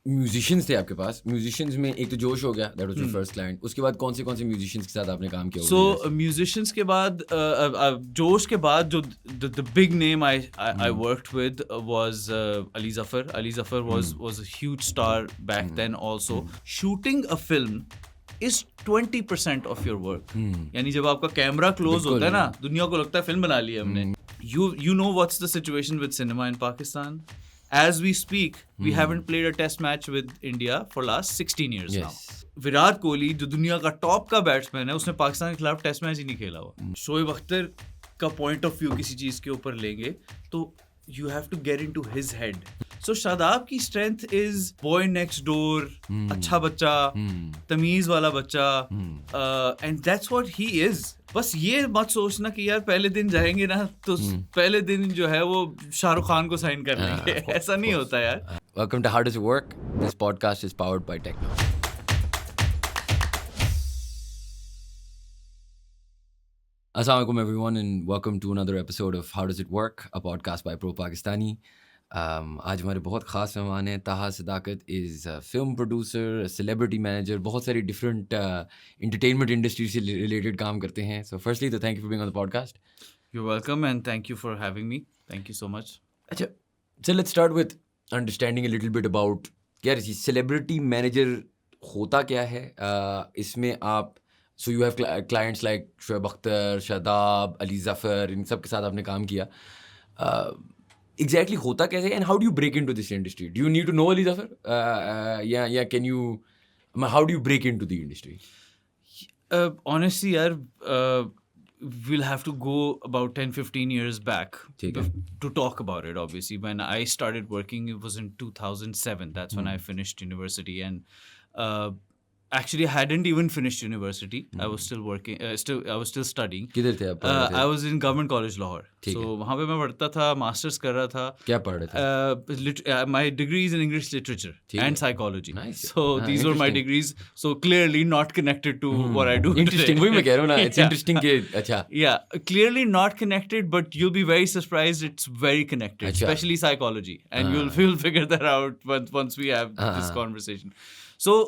Musicians थे आपके पास, musicians में एक तो जोश हो गया, that was your first client, उसके बाद कौन से म्यूजिशियंस के साथ आपने काम किया? So musicians के बाद जोश के बाद जो the big name I worked with was Ali Zafar. Ali Zafar was a huge star back then also. Shooting a film is 20% of your work. यानी जब आपका कैमरा क्लोज होता है ना, दुनिया को लगता है फिल्म बना ली है हमने. You know what's the situation with cinema in Pakistan? As we speak, we haven't played a test match with India for last 16 years now. Virat Kohli जो दुनिया का टॉप का बैट्समैन है, उसने पाकिस्तान के खिलाफ टेस्ट मैच ही नहीं खेला हुआ. शोएब अख्तर का पॉइंट ऑफ व्यू किसी चीज के ऊपर लेंगे तो you have to get into his head. So Shadab की strength is boy next door, अच्छा बच्चा, तमीज वाला बच्चा, and that's what he is. बस ये मत सोचना कि यार पहले दिन जाएंगे ना तो पहले दिन जो है वो शाहरुख खान को साइन कर लेंगे. ऐसा नहीं होता यार. Welcome to How Does It Work? This podcast is powered by Techno. Assalamu alaikum everyone and welcome to another episode of How Does It Work? A podcast by Pro Pakistani. आज हमारे बहुत ख़ास मेहमान हैं. Taha Sadaqat is film producer, celebrity manager, बहुत सारी different entertainment industry से related काम करते हैं. सो फर्स्टली तो thank you for being on the podcast. You're welcome and thank you for having me. Thank you so much. अच्छा, so let's start with understanding a little bit about यार celebrity manager होता क्या है. इसमें आप so you have clients like Shoaib Akhtar, Shadab, Ali Zafar, इन सब के साथ आपने काम किया. एग्जैक्टली होता कैसे and how do you break into this industry? Do you need to know Ali Zafar या can you how do you break into the industry? Honestly यार, we'll have to go about 10-15 years back to talk about it. Obviously when I started working it was in 2007. That's when I finished university and actually I hadn't even finished university. I was still working, I was still studying. किधर थे आप? I was in Government College Lahore. So वहाँ पे मैं पढ़ता था, masters कर रहा था. क्या पढ़ रहे थे? My degree is in English literature and psychology. Nice. So these were my degrees. So clearly not connected to what I do Interesting. वही मैं कह रहा हूँ ना. It's interesting कि अच्छा. Yeah, clearly not connected, but you'll be very surprised. It's very connected, especially psychology, and you'll figure that out once we have this conversation. So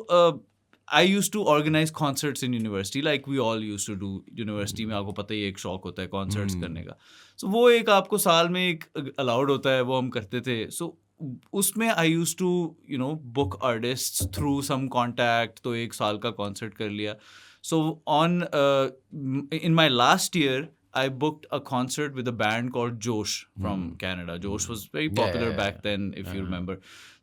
I used to organize concerts in university, like we all used to do. University में आपको पता ही एक शौक होता है concerts करने का. So वो एक आपको साल में एक allowed होता है, वो हम करते थे. So उसमें I used to book artists through some contact. तो एक साल का concert कर लिया. So in my last year I booked a concert with a band called Josh from Canada. Josh was very popular back then, if you remember.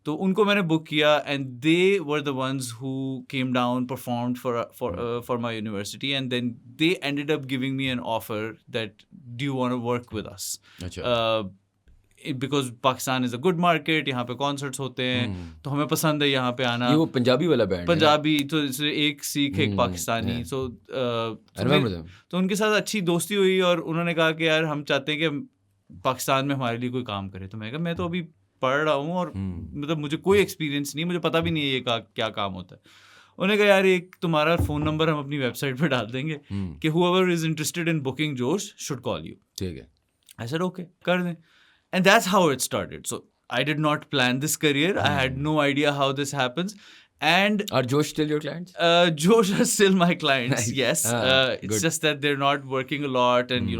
तो उनको मैंने book किया and they were the ones who came down, performed for my university, and then they ended up giving me an offer that do you want to work with us? Because Pakistan is a good market, यहाँ पे concerts होते हैं, तो हमें पसंद है यहाँ पे आना. ये वो पंजाबी वाला बैंड? पंजाबी, तो एक सिख एक पाकिस्तानी. तो उनके साथ अच्छी दोस्ती हुई और उन्होंने कहा कि यार हम चाहते हैं कि पाकिस्तान में हमारे लिए कोई काम करे. तो मैं कहा मैं तो अभी पढ़ रहा हूँ और मतलब मुझे कोई एक्सपीरियंस नहीं, मुझे पता भी नहीं है ये क्या काम होता है. उन्होंने कहा यार एक तुम्हारा फ़ोन नंबर हम अपनी वेबसाइट पे डाल देंगे कि whoever is interested in booking Josh should call you. ठीक है. I said okay, कर दें. And that's how it started. So I did not plan this career. I had no idea how this happens. And are Josh still your clients? Josh are still my clients. Nice. Yes. It's just that they're not working a lot, and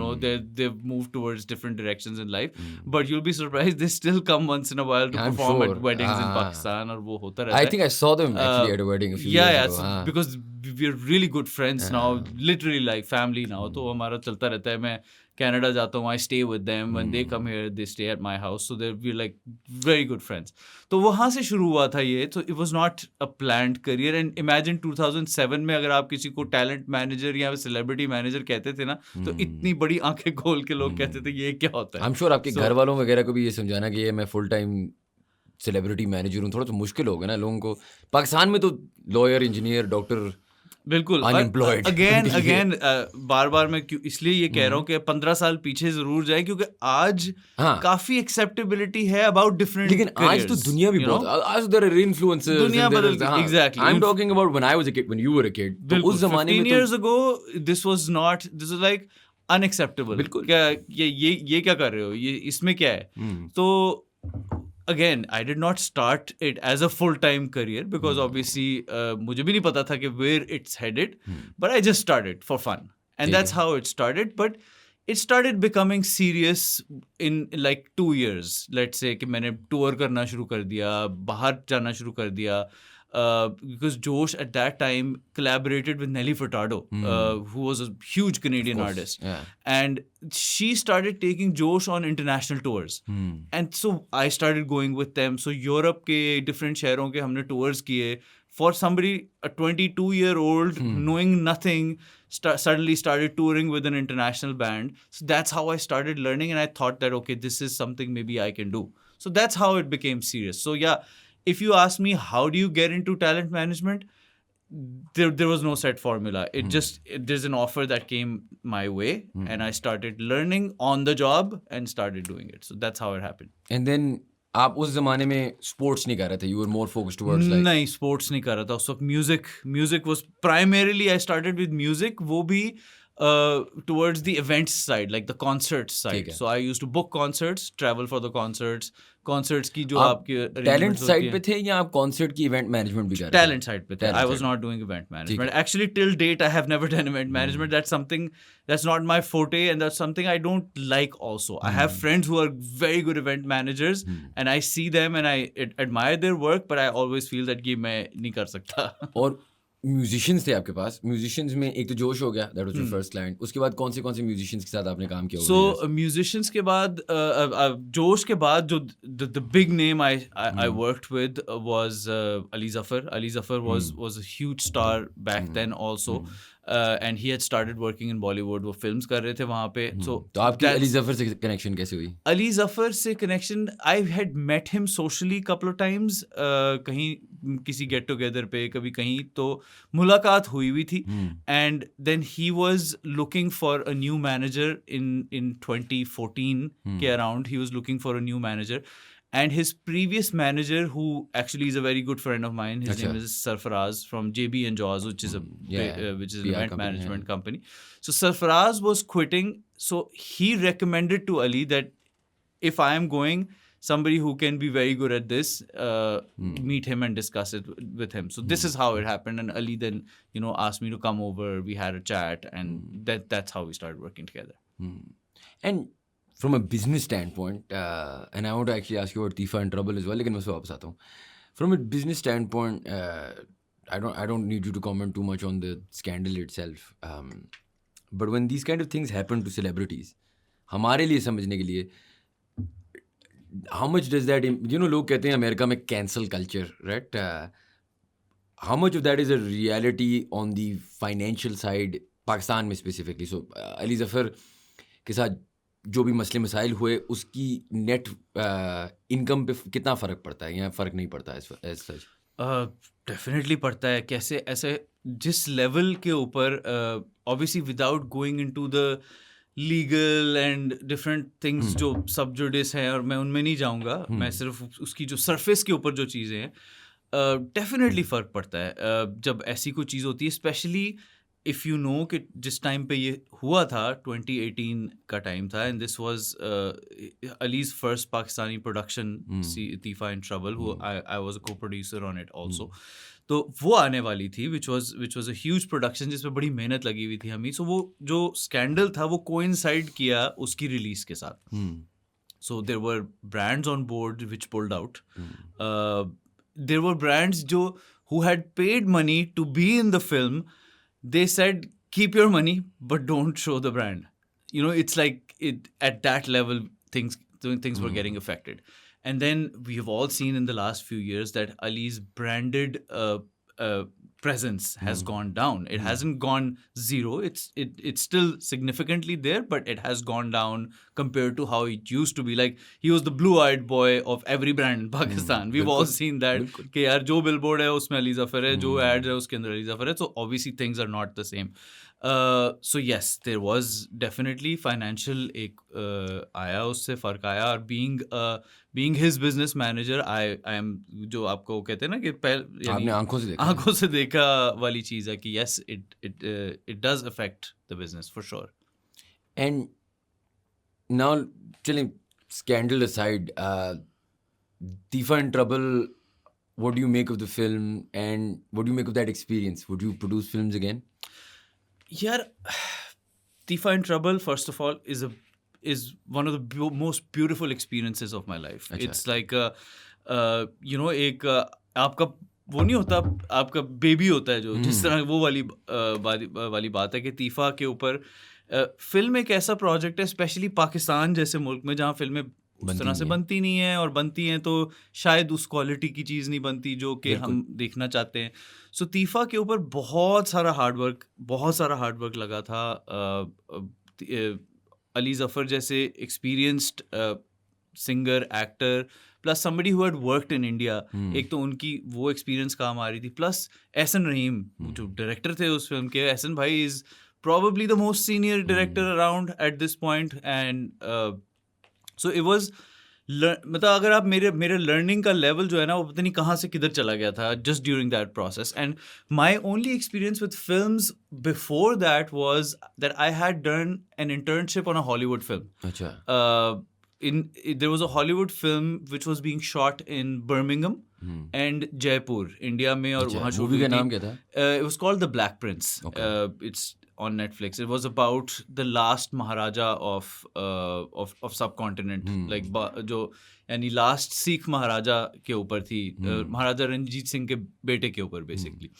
they've moved towards different directions in life. But you'll be surprised they still come once in a while to perform at weddings in Pakistan. और वो होता रहता है. I think I saw them actually at a wedding a few years ago. Yeah, because we're really good friends now, literally like family now. तो हमारा चलता रहता है. मैं Canada जाता हूँ, I stay with them. When they come here, they stay at my house. So we're like very good friends. तो वहाँ से शुरू हुआ था ये. So it was not a planned career. And imagine 2007 में अगर आप किसी को talent manager या celebrity manager कहते थे ना, तो इतनी बड़ी आंखें खोल के लोग कहते थे ये क्या होता है. I'm sure आपके घर वालों वगैरह को भी ये समझाना कि ये मैं full time celebrity manager हूँ, थोड़ा तो मुश्किल होगा ना लोगों को. पाकिस्तान में तो lawyer, engineer, doctor बिल्कुल unemployed. अगेन बार मैं क्यों इसलिए ये कह रहा हूँ कि 15 साल पीछे जरूर जाए, क्योंकि आज काफी एक्सेप्टेबिलिटी है अबाउट डिफरेंट. लेकिन आज तो दुनिया भी बहुत, आज there are influencers, दुनिया बदल गई. Exactly. I'm talking about when I was a kid, when you were a kid. तो उस जमाने में 15 years ago this was like unacceptable. क्या ये क्या कर रहे हो, ये इसमें क्या है. तो again, I did not start it as a full-time career because obviously मुझे भी नहीं पता था कि where it's headed, but I just started for fun, and ठीक that's है। how it started. But it started becoming serious in like 2 years. Let's say कि मैंने tour करना शुरू कर दिया, बाहर जाना शुरू कर दिया. Because Josh at that time collaborated with Nelly Furtado, who was a huge Canadian course, artist, yeah. and she started taking Josh on international tours. And so I started going with them. So Europe के different शहरों के हमने tours किए. For somebody, a 22-year-old knowing nothing, suddenly started touring with an international band. So that's how I started learning, and I thought that, okay, this is something maybe I can do. So that's how it became serious. So yeah, if you ask me how do you get into talent management, there was no set formula. There's an offer that came my way, and I started learning on the job and started doing it. So that's how it happened. And then आप उस ज़माने में sports नहीं कर रहे थे, you were more focused towards like नहीं, sports नहीं कर रहा था उस वक्त. Music was primarily, I started with music, वो भी towards the events side, like the concerts ठीक side. है। So I used to book concerts, travel for the concerts की जो आप आपके talent arrangements होती side हैं. पे थे या आप concert की event management भी कर रहे थे? Talent side पे थे. Talent I was side. not doing event management. Actually, till date, I have never done event management. That's something that's not my forte, and that's something I don't like also. I have friends who are very good event managers, and I see them and I admire their work, but I always feel that ये मैं नहीं कर सकता. और musicians थे आपके पास, musicians में एक तो जोश हो गया, that was your first client, उसके बाद कौन से म्यूजिशियंस के साथ आपने काम किया? So musicians के बाद, जोश के बाद जो the big name I worked with was Ali Zafar. Ali Zafar was a huge star back then also. And he had started working in Bollywood. वो films कर रहे थे वहाँ पे. So आपकी अली जफर से कनेक्शन कैसे हुई? Ali Zafar से connection, I had met him socially couple of times. कहीं किसी get together पे, कभी कहीं तो मुलाकात हुई थी. And then he was looking for a new manager in 2014 के around. He was looking for a new manager. And his previous manager, who actually is a very good friend of mine, his name is Sarfaraz from JB and Jaws, which is an event company, management company. So Sarfaraz was quitting. So he recommended to Ali that if I am going, somebody who can be very good at this, meet him and discuss it with him. So this is how it happened. And Ali then, asked me to come over. We had a chat, and that's how we started working together. And from a business standpoint, and I want to actually ask you about Tifa and Trouble as well, लेकिन मैं उससे वापस आता हूँ. From a business standpoint, I don't need you to comment too much on the scandal itself. But when these kind of things happen to celebrities, हमारे लिए समझने के लिए, how much does that, लोग कहते हैं अमेरिका में cancel culture, right? How much of that is a reality on the financial side, Pakistan में specifically? So अली जफर के साथ जो भी मसले मसाइल हुए, उसकी नेट इनकम पे कितना फ़र्क पड़ता है या फ़र्क नहीं पड़ता है एज सच? डेफिनेटली पड़ता है. कैसे, ऐसे जिस लेवल के ऊपर, obviously without going into the legal and different things जो सब जुडिस हैं, और मैं उनमें नहीं जाऊंगा. मैं सिर्फ उसकी जो सरफेस के ऊपर जो चीज़ें हैं, डेफिनेटली फ़र्क पड़ता है जब ऐसी कोई चीज़ होती है. स्पेशली इफ़ यू नो कि जिस टाइम पे ये हुआ था, 2018 का टाइम था, and this was Ali's first Pakistani production, Teefa in trouble, I was a co producer on it also. तो वो आने वाली थी, which was a huge production जिसमें बड़ी मेहनत लगी हुई थी हमें. सो वो जो स्कैंडल था वो कोइंसाइड किया उसकी रिलीज के साथ. So there were brands on board which pulled out. There were brands जो who had paid money to be in the film. They said, keep your money, but don't show the brand. It's like at that level, things were getting affected. And then we have all seen in the last few years that Ali's branded presence has gone down. It hasn't gone zero. It's still significantly there, but it has gone down compared to how it used to be. Like, he was the blue-eyed boy of every brand in Pakistan. We've all seen that. कि यार जो billboard है उसमें अली ज़फ़र है, जो ads है उसके अंदर अली ज़फ़र है. So obviously things are not the same. So yes, there was definitely financial एक आया, उससे फ़र्क आया. और being his business manager, I am, जो आपको कहते हैं ना कि आपने आंखों से देखा वाली चीज़ है कि yes, it does affect the business for sure. And now, chilling scandal aside, Tifa in Trouble, what do you make of the film and what do you make of that experience? Would you produce films again? यार Tifa in Trouble, first of all, is one of the most beautiful experiences of my life. अच्छा. It's like एक आपका वो नहीं होता, आपका baby होता है जो जिस तरह वो वाली बात है कि तीफा के ऊपर फिल्म एक ऐसा प्रोजेक्ट है, स्पेशली पाकिस्तान जैसे मुल्क में जहाँ फिल्में उस तरह से बनती नहीं है, और बनती हैं तो शायद उस क्वालिटी की चीज़ नहीं बनती जो कि हम देखना चाहते हैं. सो तीफा के ऊपर बहुत सारा हार्डवर्क लगा था. अली जफ़र जैसे experienced singer, actor, plus somebody who had worked in India, एक तो उनकी वो एक्सपीरियंस काम आ रही थी, प्लस एहसन रहीम जो डायरेक्टर थे उस फिल्म के. एहसन भाई is probably the most senior director around at this point, and so it was मतलब अगर आप मेरे लर्निंग का लेवल जो है ना वो पता नहीं कहाँ से किधर चला गया था just during that process. And my only experience with films before that was that I had done an internship on a Hollywood film. अच्छा. There was a Hollywood film which was being shot in Birmingham and Jaipur, India में, और वहाँ shoot हुई थी. नाम क्या था? It was called The Black Prince. Okay. It's on Netflix. It was about the last Maharaja of subcontinent, like जो यानी लास्ट सिख महाराजा के ऊपर थी, महाराजा रंजीत सिंह के बेटे के ऊपर बेसिकली.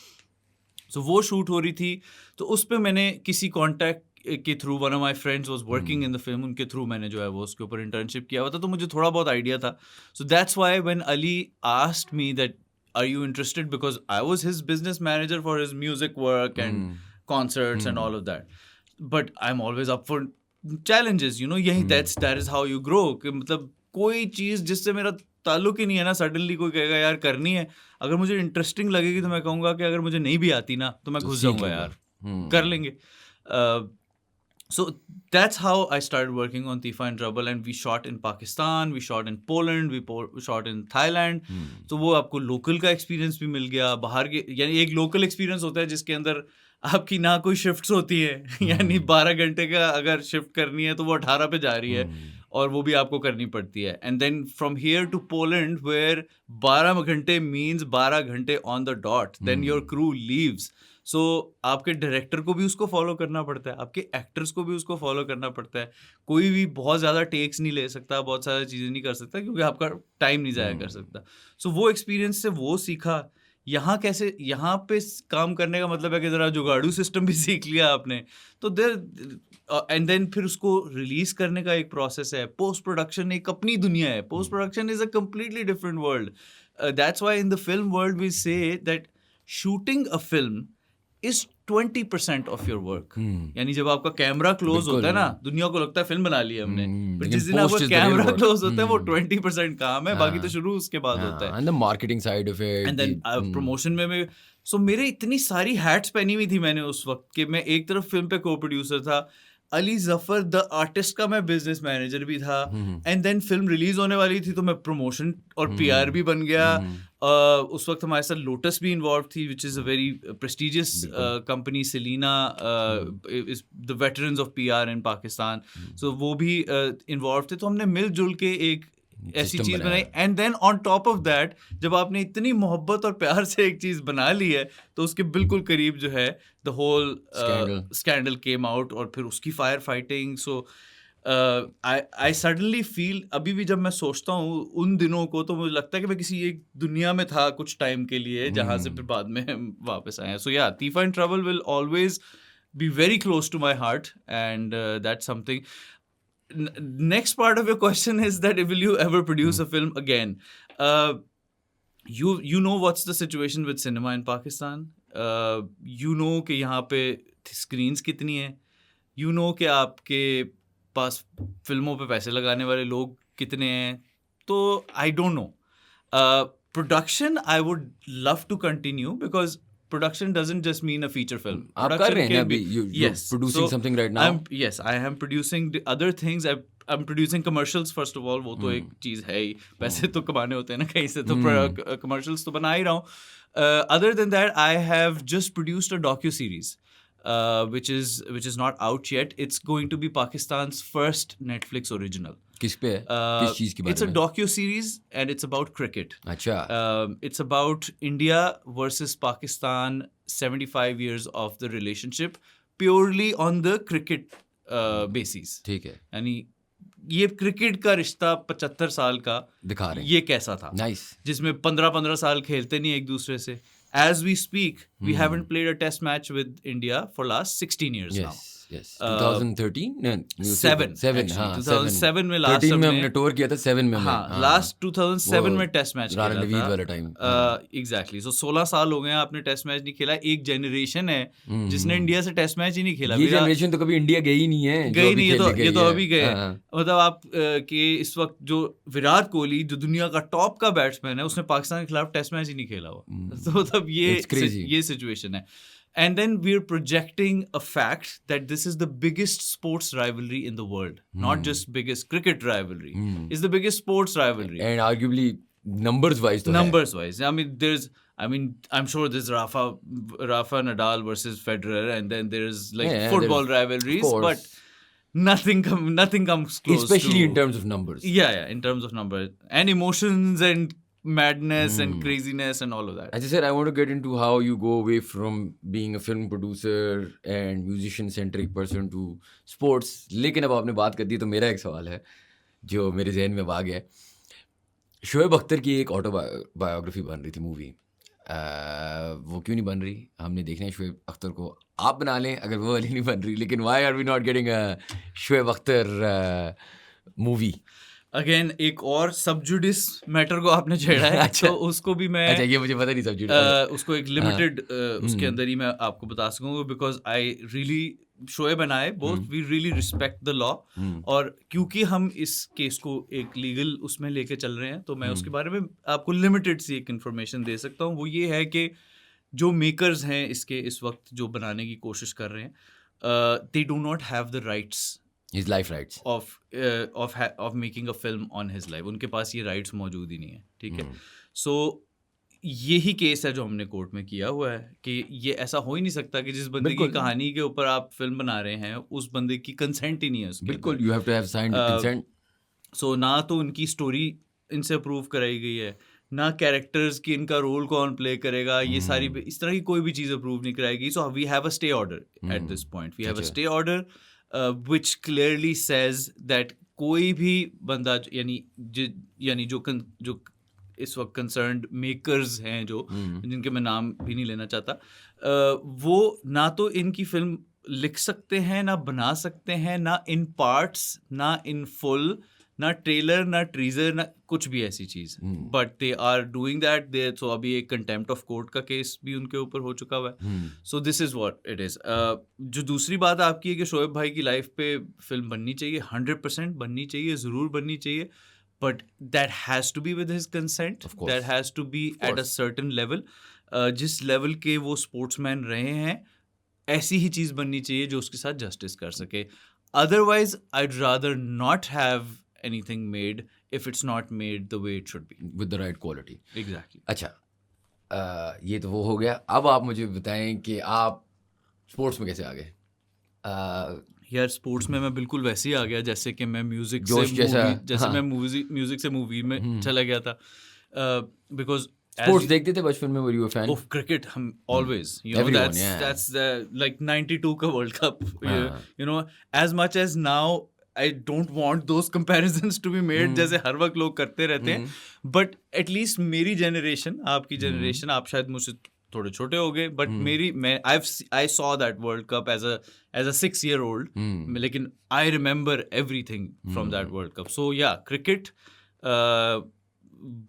सो वो शूट हो रही थी, तो उस पे मैंने किसी कॉन्टैक्ट के through, one of my friends was working in the film, उनके थ्रू मैंने जो है वो उसके ऊपर इंटर्नशिप किया हुआ था, तो मुझे थोड़ा बहुत आइडिया था. So that's why when Ali asked me that are you interested, because I was his business manager for his music work and concerts and all of that, but I'm always up for challenges, you know. यही that is how you grow. कि मतलब कोई चीज़ जिससे मेरा ताल्लुक ही नहीं है ना, सडनली कोई कहेगा यार करनी है, अगर मुझे इंटरेस्टिंग लगेगी तो मैं कहूँगा कि अगर मुझे नहीं भी आती ना तो मैं घुस जाऊँगा यार, कर लेंगे. So that's how I started working on Tifa in Trouble, and we shot in Pakistan, we shot in Poland, we shot in Thailand. तो वो आपको लोकल का एक्सपीरियंस भी मिल गया. बाहर के यानी एक लोकल एक्सपीरियंस होता है जिसके अंदर आपकी ना कोई शिफ्ट्स होती है, यानी 12 घंटे का अगर शिफ्ट करनी है तो वो 18 पे जा रही है, और वो भी आपको करनी पड़ती है. And then from here to Poland where 12 घंटे मीन्स 12 घंटे on the dot, then your crew leaves. So आपके डायरेक्टर को भी उसको फॉलो करना पड़ता है, आपके एक्टर्स को भी उसको फॉलो करना पड़ता है. कोई भी बहुत ज़्यादा टेक्स नहीं ले सकता, बहुत सारी चीज़ें नहीं कर सकता, क्योंकि आपका टाइम नहीं ज़ाया कर सकता. सो वो एक्सपीरियंस से वो सीखा. यहाँ पे काम करने का मतलब है कि ज़रा जुगाड़ू सिस्टम भी सीख लिया आपने, तो एंड देन फिर उसको रिलीज करने का एक प्रोसेस है. पोस्ट प्रोडक्शन एक अपनी दुनिया है. Post production is a completely different world. That's why in the film world we say that shooting a film is 20% of your work. यानी जब आपका कैमरा क्लोज होता है ना, दुनिया को लगता है फिल्म बना ली हमने, बट जिस दिन आपका कैमरा क्लोज होता है वो 20% काम है, बाकी तो शुरू उसके बाद होता है. And the marketing side of it, and then promotion में सो मेरे इतनी सारी हैट्स पहनी हुई थी मैंने उस वक्त कि मैं एक तरफ फिल्म पे को प्रोड्यूसर था, अली जफर द आर्टिस्ट का मैं बिजनेस मैनेजर भी था, एंड देन फिल्म रिलीज होने वाली थी तो मैं प्रमोशन और पीआर भी बन गया. उस वक्त हमारे साथ लोटस भी इन्वॉल्व थी, which is a very prestigious company. Selina is the veterans of PR in Pakistan, so वो भी इन्वॉल्व थे. तो हमने मिलजुल के एक ऐसी चीज बनाई. And then on top of that, जब आपने इतनी मोहब्बत और प्यार से एक चीज बना ली है तो उसके बिल्कुल करीब जो है the whole scandal came out, और फिर उसकी fire fighting. So I suddenly feel, अभी भी जब मैं सोचता हूँ उन दिनों को, तो मुझे लगता है कि मैं किसी एक दुनिया में था कुछ टाइम के लिए, जहाँ से फिर बाद में वापस आए. So yeah, Teefa in trouble will always be very close to my heart, and that's something. Next part of your question is that will you ever produce a film again? You know what's the situation with cinema in Pakistan. You know कि यहाँ पे screens कितनी है. You know कि आपके पास फिल्मों पे पैसे लगाने वाले लोग कितने हैं. तो I don't know. Production I would love to continue, because production doesn't just mean a feature film. आप कर रहे हैं अभी, you're producing something right now. Yes, I am producing the other things. I'm producing commercials first of all. वो तो एक चीज़ है ही, पैसे तो कमाने होते हैं ना कहीं से, तो commercials तो बना ही रहा हूँ. Other than that, I have just produced a docu-series, which is not out yet. It's going to be Pakistan's first Netflix original. किस पे है? किस चीज के It's बारे a में? docu-series and it's about cricket. अच्छा. It's about India versus Pakistan, 75 years of the relationship, purely on the cricket basis. ठीक है. यानी ये क्रिकेट का रिश्ता 75 साल का दिखा रहे हैं. ये कैसा था, Nice. जिसमें 15-15 साल खेलते नहीं एक दूसरे से. As we speak, we haven't played a test match with India for last 16 years now. Yes. 2013? No, Seven, seven, actually. हाँ, 2007 में last 13 में हमने- हमने टूर किया था, 7 में हाँ, लास्ट 2007 में टेस्ट मैच राना खेला नवीद था. वाला टाइम. एग्जैक्टली. सो 16 साल हो गए हैं आपने टेस्ट मैच नहीं खेला. एक जनरेशन है जिसने इंडिया से टेस्ट मैच ही नहीं खेला. ये जनरेशन तो कभी इंडिया गई नहीं है. गई नहीं, ये तो अभी गए. हाँ. मतलब आप के इस वक्त जो विराट कोहली जो दुनिया का टॉप का बैट्समैन है, उसने पाकिस्तान के खिलाफ टेस्ट मैच ही नहीं खेला हुआ. तो मतलब It's crazy. ये सिचुएशन है. And then we're projecting a fact that this is the biggest sports rivalry in the world. Not just biggest cricket rivalry. It's the biggest sports rivalry. And arguably numbers wise तो Numbers wise. I'm sure there's Rafa Nadal versus Federer, and then there's like Yeah, football there's- rivalries, of course. but nothing comes है. close. Especially to, in terms of numbers. Yeah, in terms of numbers and emotions and madness and craziness and all of that. As I said, I want to get into how you go away from being a film producer and musician centric person to sports. लेकिन अब आपने बात कर दी तो मेरा एक सवाल है जो मेरे जहन में आ गया है. शोएब अख्तर की एक ऑटोबायोग्राफी बन रही थी मूवी. वो क्यों नहीं बन रही? हमने देखना है शोएब अख्तर को. आप बना लें अगर वो वाली नहीं बन रही. लेकिन why are we not getting a Shoaib Akhtar movie? Again एक और सबजुडिस मैटर को आपने छेड़ा है. अच्छा. तो उसको भी मैं अच्छा, ये मुझे पता नहीं सब उसको एक लिमिटेड उसके अंदर ही मैं आपको बता सकूंगा. Because I really Shoaib and I both we really respect the law. और क्योंकि हम इस केस को एक लीगल उसमें लेके चल रहे हैं, तो मैं उसके बारे में आपको लिमिटेड सी एक इन्फॉर्मेशन दे सकता हूँ. वो ये है कि जो मेकर्स हैं इसके इस वक्त जो बनाने की कोशिश कर रहे हैं, they do not have the rights His life rights. of making a film on his life. उनके पास ये राइट्स मौजूद ही नहीं है. ठीक है. सो यही केस है जो हमने कोर्ट में किया हुआ है कि ये ऐसा हो ही नहीं सकता कि जिस बंदे की कहानी के ऊपर आप फिल्म बना रहे हैं उस बंदे की कंसेंट ही नहीं है उसके. बिल्कुल, you have to have signed consent. सो ना तो उनकी स्टोरी इनसे अप्रूव कराई गई है, ना कैरेक्टर्स की इनका रोल कौन प्ले करेगा, ये सारी इस तरह की कोई भी चीज़ अप्रूव नहीं कराई गई. So we have a stay order at this point. We have a stay order which clearly says that कोई भी बंदा यानी जो इस वक्त कंसर्न्ड मेकर्स हैं जो जिनके मैं नाम भी नहीं लेना चाहता, वो ना तो इनकी फिल्म लिख सकते हैं, ना बना सकते हैं, ना इन पार्ट्स, ना इन फुल, ना ट्रेलर, ना ट्रीजर, ना कुछ भी ऐसी चीज़. But they are doing that. They so अभी एक कंटेम्प्ट ऑफ कोर्ट का केस भी उनके ऊपर हो चुका हुआ है. So this is what it is. जो दूसरी बात आपकी है कि शोएब भाई की लाइफ पे फिल्म बननी चाहिए, 100% बननी चाहिए, ज़रूर बननी चाहिए. But that has to be with his consent. That has to be at a certain level. जिस लेवल के वो स्पोर्ट्समैन रहे हैं, ऐसी ही चीज़ बननी चाहिए जो उसके साथ जस्टिस कर सके. Otherwise I'd rather not have anything made if it's not made the way it should be. With the right quality. Exactly. अच्छा, ये तो वो हो गया. अब आप मुझे बताएं कि आप स्पोर्ट्स में कैसे आ गए? यार स्पोर्ट्स में मैं बिल्कुल वैसे ही आ गया जैसे कि मैं म्यूजिक से जोश जैसा, मूवी, जैसे हाँ. मैं म्यूजिक से मूवी में चला गया था. बिकॉज स्पोर्ट्स देखते थे बचपन में? Were you a fan? of cricket, हम always, you know, Everyone, yeah. that's the like 92 का World Cup. हाँ. You know, as much as now I don't want those comparisons to be made, जैसे हर वक्त लोग करते रहते हैं. बट एटलीस्ट मेरी जनरेशन, आपकी जनरेशन, आप शायद मुझसे थोड़े छोटे हो गए, but I saw that World Cup as a 6-year-old. लेकिन I remember everything from that World Cup. So yeah, cricket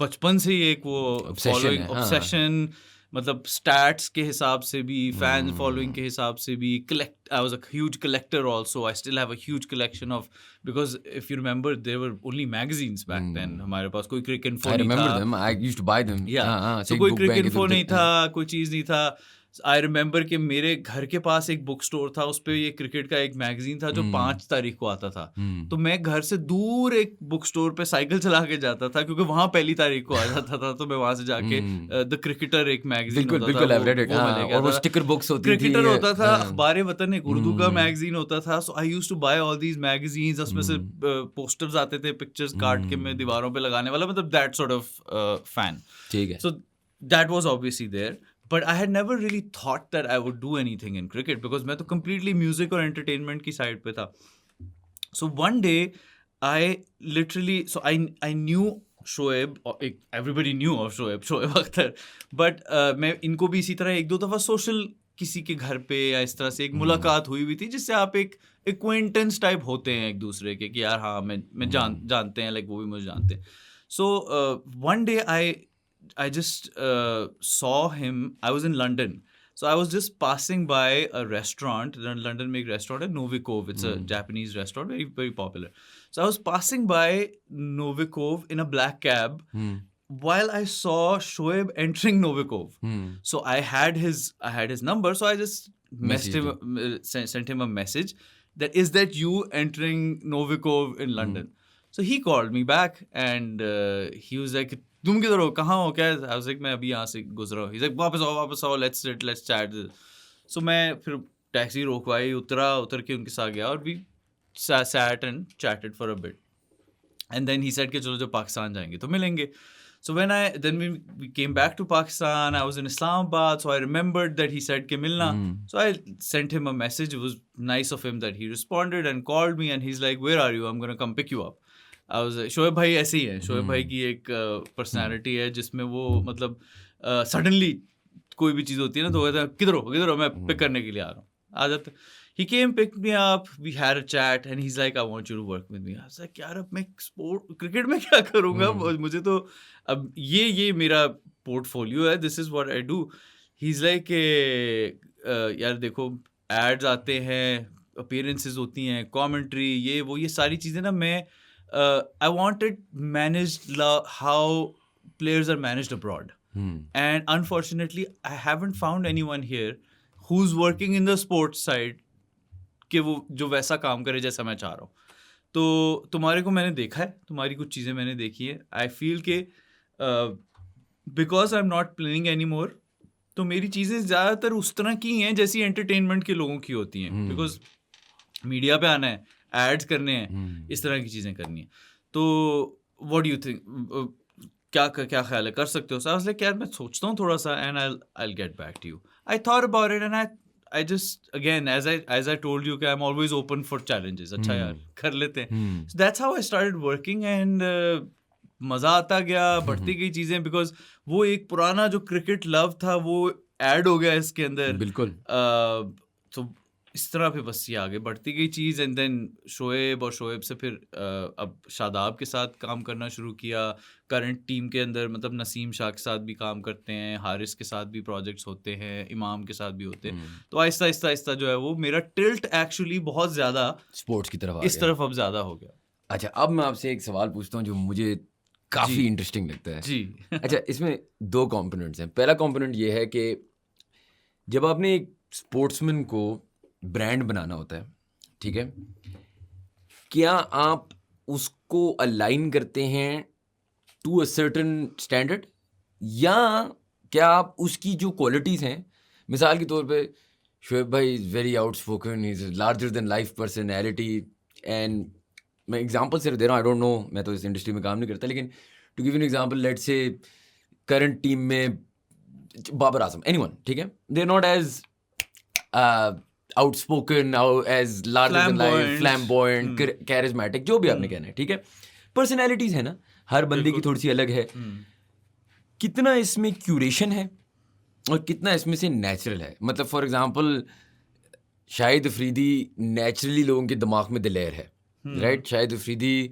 बचपन से ही एक वो फॉलोइंग, ऑब्सेशन, मतलब स्टैट्स के हिसाब से भी, फैन फॉलोइंग के हिसाब से भी. I was a huge collector also. I still have a huge collection of, because if you remember there were only magazines back then. हमारे पास कोई cricket info नहीं था. I remember them. I used to buy them. Yeah. So कोई cricket info नहीं था, कोई चीज़ नहीं था. आई रिमेंबर कि मेरे घर के पास एक बुक स्टोर था, उस पे ये क्रिकेट का एक मैगजीन था जो 5 तारीख को आता था। तो मैं घर से दूर एक बुक स्टोर पे साइकिल चला के जाता था, क्योंकि वहाँ पहली तारीख को आ जाता था, तो मैं वहाँ से जाके द क्रिकेटर एक मैगजीन बिल्कुल होता था, बिल्कुल, I've read it, वो मैं हाँ, लेके और वो आता था। स्टिकर बुक्स होती थी, क्रिकेटर होता था, हाँ, अखबार वतन एक उर्दू का मैगजीन होता था, so I used to buy all these magazines. उसमें से पोस्टर्स आते थे, पिक्चर्स काट के मैं दीवारों पे लगाने वाला, मतलब दैट सॉर्ट ऑफ फैन। ठीक है। So that was obviously there, but I had never really thought that I would do anything in cricket because मैं तो completely music और entertainment की side पे था. So one day I literally, so I knew Shoaib, everybody knew of Shoaib Akhtar, but मैं इनको भी इसी तरह एक दो दफ़ा social किसी के घर पे या इस तरह से एक मुलाकात हुई थी, जिससे आप एक acquaintance type होते हैं एक दूसरे के, कि यार हाँ मैं जानते हैं, like वो भी मुझे जानते हैं. So one day I just saw him. I was in London, so I was just passing by a restaurant. London में एक restaurant है, Novikov. It's a Japanese restaurant, very very popular. So I was passing by Novikov in a black cab while I saw Shoaib entering Novikov. So I had his number, so I just messaged him, sent him a message that is that you entering Novikov in London. So he called me back and he was like, तुम किधर हो, कहाँ हो, क्या? I was like, मैं अभी यहाँ से गुजरा हूँ. He's like, वापस आओ, let's sit, let's chat. So मैं फिर टैक्सी रोकवाई, उतर के उनके साथ गया, और we sat and chatted for a bit. And then he said कि चलो जब पाकिस्तान जाएंगे तो मिलेंगे. So then we came back to Pakistan. I was in Islamabad, so I remembered that he said कि मिलना. So I sent him a message. It was nice of him that he responded and called me, and he's like, where are you? I'm going to come pick you up. I was like, Shoaib भाई ऐसे ही है. शोएब भाई की एक personality है जिसमें वो मतलब सडनली कोई भी चीज़ होती है ना, तो कहता है किधर हो, मैं पिक करने के लिए आ रहा हूँ, आ जाते. He came, picked me up, we had a chat, and he's like, I want you to work with me. I was like, यार अब मैं क्रिकेट में क्या करूँगा, मुझे तो अब ये मेरा पोर्टफोलियो है, this is what I do. He's like, यार देखो एड्स आते हैं, अपीयरेंसेस होती हैं, कॉमेंट्री, ये सारी चीज़ें ना, मैं I want it managed how players are managed abroad. And unfortunately, I haven't found anyone here who's working in the sports side कि वो जो वैसा काम करे जैसा मैं चाह रहा हूँ. तो तुम्हारे को मैंने देखा है, तुम्हारी कुछ चीज़ें मैंने देखी है. आई फील के because I am not playing any more, तो मेरी चीज़ें ज़्यादातर उस तरह की हैं जैसी एंटरटेनमेंट के लोगों की होती हैं. बिकॉज मीडिया पे आना है, एड्स करने हैं, इस तरह की चीज़ें करनी है. तो व्हाट डू यू थिंक, क्या ख्याल है, कर सकते हो? सो आई वाज लाइक, यार मैं सोचता हूँ थोड़ा सा, and I'll get back to you. I thought about it, and I just, again, as I told you, I'm always open for challenges. अच्छा यार कर लेते हैं. So that's how I started working, and मज़ा आता गया, बढ़ती गई चीज़ें, बिकॉज वो एक पुराना जो क्रिकेट लव था वो ऐड हो गया इसके अंदर. बिल्कुल. तो इस तरह पे बस ये आगे बढ़ती गई चीज़. एंड देन शोएब से फिर अब शादाब के साथ काम करना शुरू किया. करंट टीम के अंदर मतलब नसीम शाह के साथ भी काम करते हैं, हारिस के साथ भी प्रोजेक्ट्स होते हैं, इमाम के साथ भी होते हैं. तो आहिस्ता जो है वो मेरा टिल्ट एक्चुअली बहुत ज़्यादा स्पोर्ट्स की तरफ इस तरफ अब ज़्यादा हो गया. अच्छा, अब मैं आपसे एक सवाल पूछता हूँ जो मुझे काफ़ी इंटरेस्टिंग लगता है. जी. अच्छा, इसमें 2 कंपोनेंट्स हैं. पहला कंपोनेंट ये है कि जब आपने एक स्पोर्ट्समैन को ब्रांड बनाना होता है, ठीक है, क्या आप उसको अलाइन करते हैं टू अ सर्टेन स्टैंडर्ड, या क्या आप उसकी जो क्वालिटीज़ हैं, मिसाल के तौर पे शोएब भाई is very outspoken, is larger than life personality, and मैं एग्जांपल सिर्फ दे रहा हूँ, आई डोंट नो, मैं तो इस इंडस्ट्री में काम नहीं करता, लेकिन to give an example, let's say current team में बाबर आजम, एनीवन, ठीक है, they are not as outspoken, as larger than life, flamboyant, charismatic, जो भी आपने कहना है, ठीक है. पर्सनैलिटीज है ना, हर बंदे की थोड़ी सी अलग है. कितना इसमें क्यूरेशन है और कितना इसमें से नेचुरल है? मतलब for example Shahid Afridi naturally लोगों के दिमाग में दिलेर है, राइट? शाहिद अफरीदी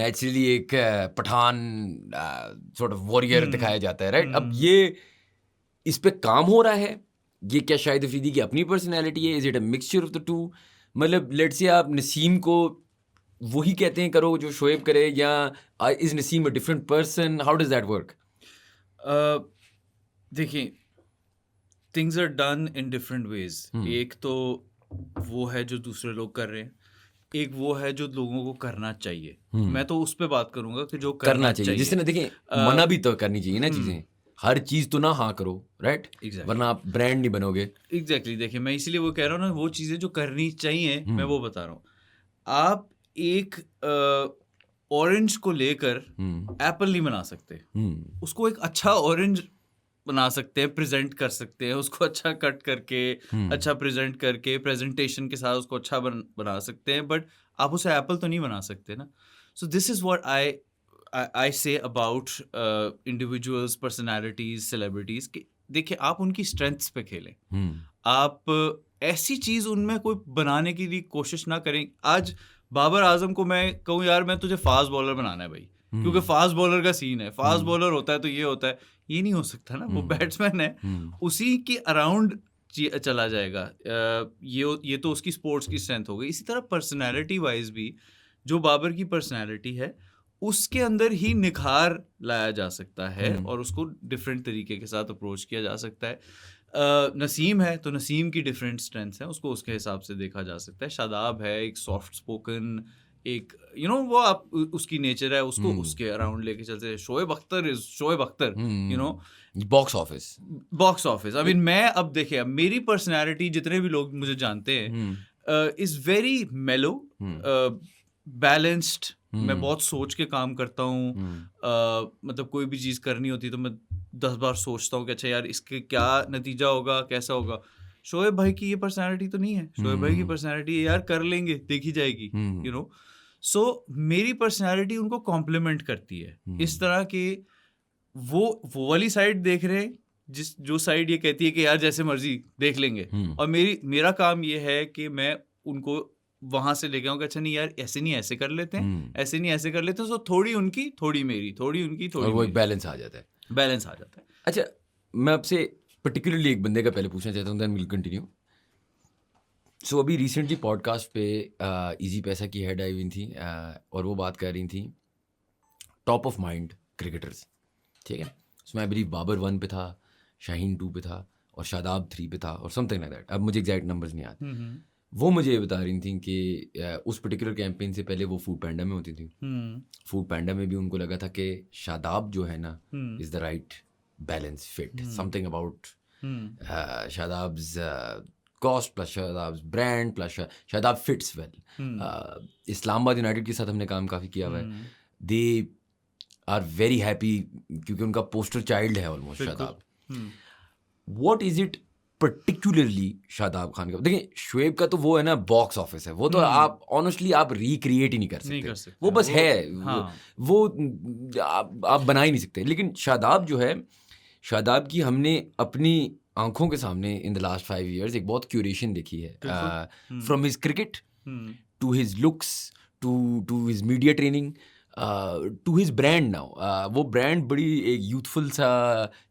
नेचुरली एक पठान सॉर्ट ऑफ वॉरियर दिखाया जाता है, राइट? अब ये इस पे काम हो रहा है, ये क्या शाहिद अफरीदी की अपनी पर्सनैलिटी है? Is it a mixture of the two? मतलब लेट्स से आप नसीम को वही कहते हैं करो जो शोएब करे, या is Naseem a different person? How does that work? देखिए, things are done in different ways. एक तो वो है जो दूसरे लोग कर रहे हैं, एक वो है जो लोगों को करना चाहिए। मैं तो उस पे बात करूंगा कि जो करना चाहिए, जिससे ना देखिए मना भी तो करनी चाहिए ना चीजें, हर चीज तो ना हाँ करो, राइट? वरना आप ब्रांड नहीं बनोगे। एग्जैक्टली देखिए, मैं इसीलिए वो कह रहा हूँ ना, वो चीजें जो करनी चाहिए मैं वो बता रहा हूँ। आप एक ऑरेंज को लेकर एप्पल नहीं बना सकते, उसको एक अच्छा ऑरेंज बना सकते हैं, प्रेजेंट कर सकते हैं उसको, अच्छा कट करके अच्छा प्रेजेंट करके प्रेजेंटेशन के साथ उसको अच्छा बना सकते हैं, बट आप उसे एप्पल तो नहीं बना सकते ना। So this is what I say about individuals, personalities, celebrities कि देखिए आप उनकी स्ट्रेंथ्स पे खेलें। आप ऐसी चीज उनमें कोई बनाने की लिए कोशिश ना करें। आज बाबर आजम को मैं कहूँ यार मैं तुझे फास्ट बॉलर बनाना है भाई, क्योंकि फास्ट बॉलर का सीन है, फास्ट बॉलर होता है तो ये होता है, ये नहीं हो सकता ना। वो बैट्समैन है, उसी के अराउंड चला जाएगा। ये तो उसकी स्पोर्ट्स की स्ट्रेंथ हो गई। इसी तरह पर्सनैलिटी वाइज भी जो बाबर की पर्सनैलिटी है उसके अंदर ही निखार लाया जा सकता है और उसको डिफरेंट तरीके के साथ अप्रोच किया जा सकता है। नसीम है तो नसीम की डिफरेंट स्ट्रेंथ्स हैं, उसको उसके हिसाब से देखा जा सकता है। शादाब है एक सॉफ्ट स्पोकन, एक वो आप उसकी नेचर है, उसको उसके अराउंड लेके चलते हैं। Shoaib Akhtar box office I mean मैं अब देखिए, अब मेरी पर्सनैलिटी जितने भी लोग मुझे जानते हैं इज वेरी मेलो, बैलेंस्ड। मैं बहुत सोच के काम करता हूँ। मतलब कोई भी चीज़ करनी होती तो मैं 10 बार सोचता हूँ कि अच्छा यार इसके क्या नतीजा होगा, कैसा होगा। शोएब भाई की ये पर्सनैलिटी तो नहीं है। शोएब भाई की पर्सनैलिटी यार कर लेंगे, देखी जाएगी, सो मेरी पर्सनैलिटी उनको कॉम्प्लीमेंट करती है। इस तरह के वो वाली साइड देख रहे हैं, जो साइड ये कहती है कि यार जैसे मर्जी देख लेंगे, और मेरा काम ये है कि मैं उनको वहां से लेके आऊँ कि अच्छा नहीं यार ऐसे नहीं ऐसे कर लेते हैं, ऐसे नहीं ऐसे कर लेते हैं। सो थोड़ी उनकी थोड़ी मेरी, थोड़ी उनकी थोड़ी वो एक बैलेंस आ जाता है। अच्छा, मैं आपसे पर्टिकुलरली एक बंदे का पहले पूछना चाहता हूँ, देन विल कंटिन्यू। सो अभी रिसेंटली पॉडकास्ट पे इजी पैसा की हेड आई हुई थी और वो बात कर रही थी टॉप ऑफ माइंड क्रिकेटर्स, ठीक है? उसमें आई बिलीव बाबर 1 पे था, शाहीन 2 पे था और शादाब 3 पे था और समथिंग लाइक दैट। अब मुझे एग्जैक्ट नंबर्स नहीं आते। वो मुझे ये बता रही थी कि उस पर्टिकुलर कैंपेन से पहले वो फूड पैंडा में होती थी। फूड पैंडा में भी उनको लगा था कि शादाब जो है ना is the right balance fit, something about Shadab's cost plus Shadab's brand plus Shadab fits well. Islamabad united के साथ हमने काम काफ़ी किया हुआ है। दे आर वेरी हैप्पी क्योंकि उनका पोस्टर चाइल्ड है almost Shadab. What is it particularly Shadab Khan का? देखिए शोएब का तो वो है ना बॉक्स ऑफिस है, वो तो आप ऑनेस्टली आप रिक्रिएट ही नहीं कर सकते, वो बस है। वो आप बना ही नहीं सकते। लेकिन शादाब जो है, शादाब की हमने अपनी आंखों के सामने इन द लास्ट 5 years एक बहुत क्यूरेशन देखी है, from his cricket to his looks to his media training to his brand. Now वो ब्रांड बड़ी एक यूथफुल सा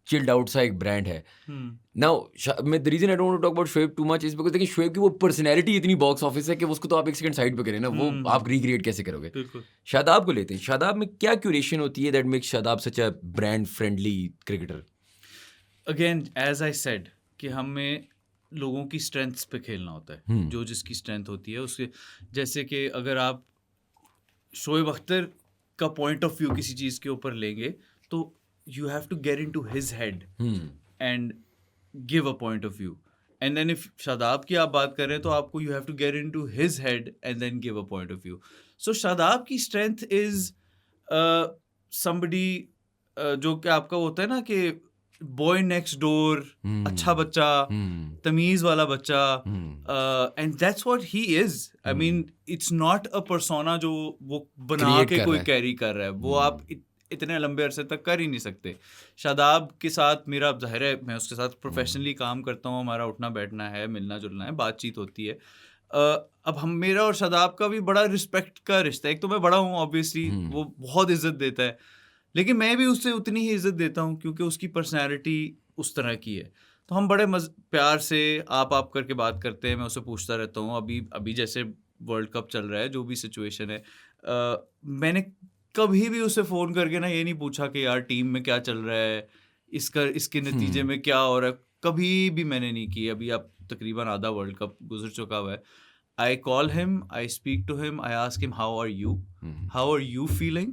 चिल्ड आउट सा एक ब्रांड है। नाउ मैं the reason I don't want to talk about Shoaib too much is because देखिए शोएब की वो पर्सनैलिटी इतनी बॉक्स ऑफिस है कि उसको तो आप एक सेकंड साइड पे करें ना, वो आप रिक्रिएट कैसे करोगे? शादाब को लेते हैं, शादाब में क्या क्यूरेशन होती है that makes Shadab such a brand friendly cricketer? Again as I said कि हमें लोगों की स्ट्रेंथ्स पे खेलना होता है। जो जिसकी स्ट्रेंथ होती है उसके, जैसे कि अगर आप शोएब अख्तर का पॉइंट ऑफ व्यू किसी चीज़ के ऊपर लेंगे तो you have to get into his head and give a point of view. And then if Shadab की आप बात कर रहे हैं तो आपको you have to get into his head and then give a point of view. So Shadab की strength is somebody जो कि आपका होता है ना कि बॉय नेक्स्ट डोर, अच्छा बच्चा, तमीज वाला बच्चा, and that's what he is. I mean it's not a persona जो वो बना के कोई कैरी कर रहा है, वो आप इतने लंबे अरसे तक कर ही नहीं सकते। शादाब के साथ मेरा ज़ाहिर है मैं उसके साथ प्रोफेशनली काम करता हूँ, हमारा उठना बैठना है, मिलना जुलना है, बातचीत होती है। अब हम मेरा और शादाब का भी बड़ा रिस्पेक्ट का रिश्ता है। एक तो मैं बड़ा हूँ ऑब्वियसली, वो बहुत इज्जत देता है, लेकिन मैं भी उससे उतनी ही इज्जत देता हूँ क्योंकि उसकी पर्सनैलिटी उस तरह की है। तो हम बड़े प्यार से आप करके बात करते हैं। मैं उससे पूछता रहता हूँ, अभी जैसे वर्ल्ड कप चल रहा है, जो भी सिचुएशन है, मैंने कभी भी उसे फ़ोन करके ना ये नहीं पूछा कि यार टीम में क्या चल रहा है, इसके नतीजे में क्या हो रहा है। कभी भी मैंने नहीं की। अभी अब तकरीबन आधा वर्ल्ड कप गुजर चुका हुआ है। I call him, I speak to him, I ask him how are you feeling,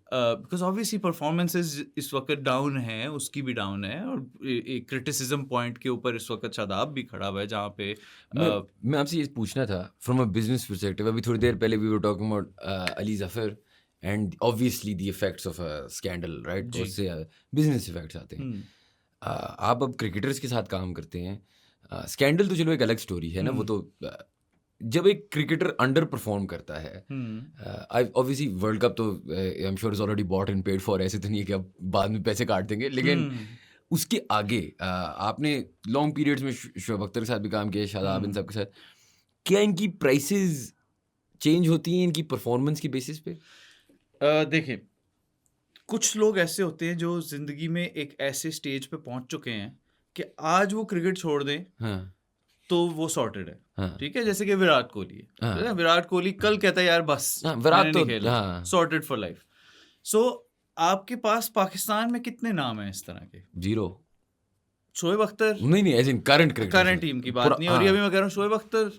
because obviously performances इस वक्त डाउन है, उसकी भी डाउन है, और एक क्रिटिसिज्म पॉइंट के ऊपर इस वक्त शादाब भी खड़ा हुआ है जहाँ पे मैं आपसे ये पूछना था फ्रॉम अ बिजनेस परस्पेक्टिव। अभी थोड़ी देर पहले we were talking about Ali Zafar and obviously the effects of a scandal, right? उससे बिजनेस इफेक्ट्स आते हैं। आप अब क्रिकेटर्स के साथ काम करते हैं, स्कैंडल तो चलो एक अलग स्टोरी है ना, वो तो जब एक क्रिकेटर अंडर परफॉर्म करता है, ऑब्वियसली वर्ल्ड कप तो I am sure is already bought and paid for, ऐसे तो नहीं है कि आप बाद में पैसे काट देंगे, लेकिन उसके आगे आपने लॉन्ग पीरियड्स में शोएब अख्तर के साथ भी काम किया, शादाब, इन सब के साथ, क्या इनकी प्राइसेस चेंज होती हैं इनकी परफॉर्मेंस की बेसिस पे? देखिए, कुछ लोग ऐसे होते हैं जो जिंदगी में एक ऐसे स्टेज पे पहुंच चुके हैं कि आज वो क्रिकेट छोड़ दें तो वो सॉर्टेड है। ठीक है, जैसे कि विराट कोहली है। विराट कोहली कल कहता है यार बस विराट तो सॉर्टेड फॉर लाइफ। सो आपके पास पाकिस्तान में कितने नाम हैं इस तरह के? जीरो। शोएब अख्तर नहीं, एज इन करंट टीम की बात नहीं हो रही अभी, मैं कह रहा हूँ शोएब अख्तर,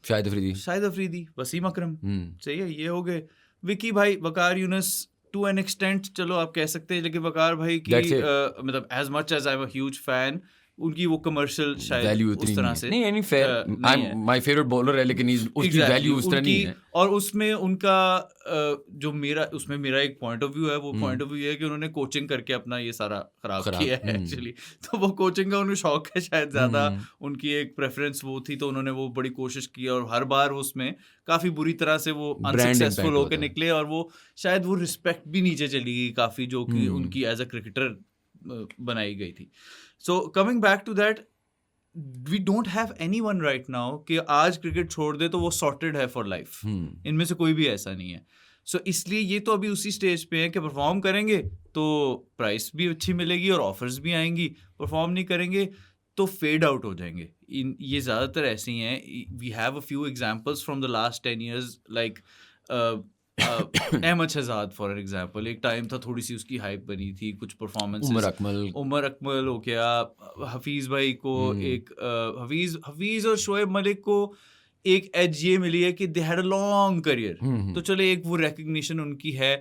शाहिद अफरीदी, वसीम अकरम, सही है, ये हो गए। विकी भाई, वकार यूनुस टू एन एक्सटेंट चलो आप कह सकते हैं, लेकिन वकार भाई की मतलब as much as I am a huge fan, उनकी वो कमर्शियल शायद उस तरह से नहीं, यानी फेयर, माय फेवरेट बॉलर है, लेकिन उसकी वैल्यू उस तरह नहीं है। और उसमें उनका जो मेरा एक पॉइंट ऑफ व्यू है, वो पॉइंट ऑफ व्यू है कि उन्होंने कोचिंग करके अपना ये सारा खराब किया है एक्चुअली। तो वो कोचिंग का उन्हें शौक है शायद ज्यादा, उनकी एक प्रेफरेंस वो थी, तो उन्होंने वो बड़ी कोशिश की और हर बार उसमें काफी बुरी तरह से वो अनसक्सेसफुल होकर निकले, और वो शायद वो रिस्पेक्ट भी नीचे चली गई काफी, जो कि उनकी एज अ क्रिकेटर बनाई गई थी। So coming back to that, we don't have anyone right now कि आज क्रिकेट छोड़ दे तो वो सॉर्टेड है फॉर लाइफ। इनमें से कोई भी ऐसा नहीं है। सो इसलिए ये तो अभी उसी स्टेज पे है कि परफॉर्म करेंगे तो प्राइस भी अच्छी मिलेगी और ऑफर्स भी आएंगी, परफॉर्म नहीं करेंगे तो फेड आउट हो जाएंगे। ये ज़्यादातर ऐसे ही हैं। We have a few examples from the last 10 years, like Ahmed Shehzad for example. एक टाइम था, थोड़ी सी उसकी हाइप बनी थी, कुछ परफॉर्मेंस, उमर अकमल हो गया, हफीज़ भाई को एक हफीज़ और शोएब मलिक को एक एज ये मिली है कि they had a long career, तो चले एक वो रिकग्निशन उनकी है,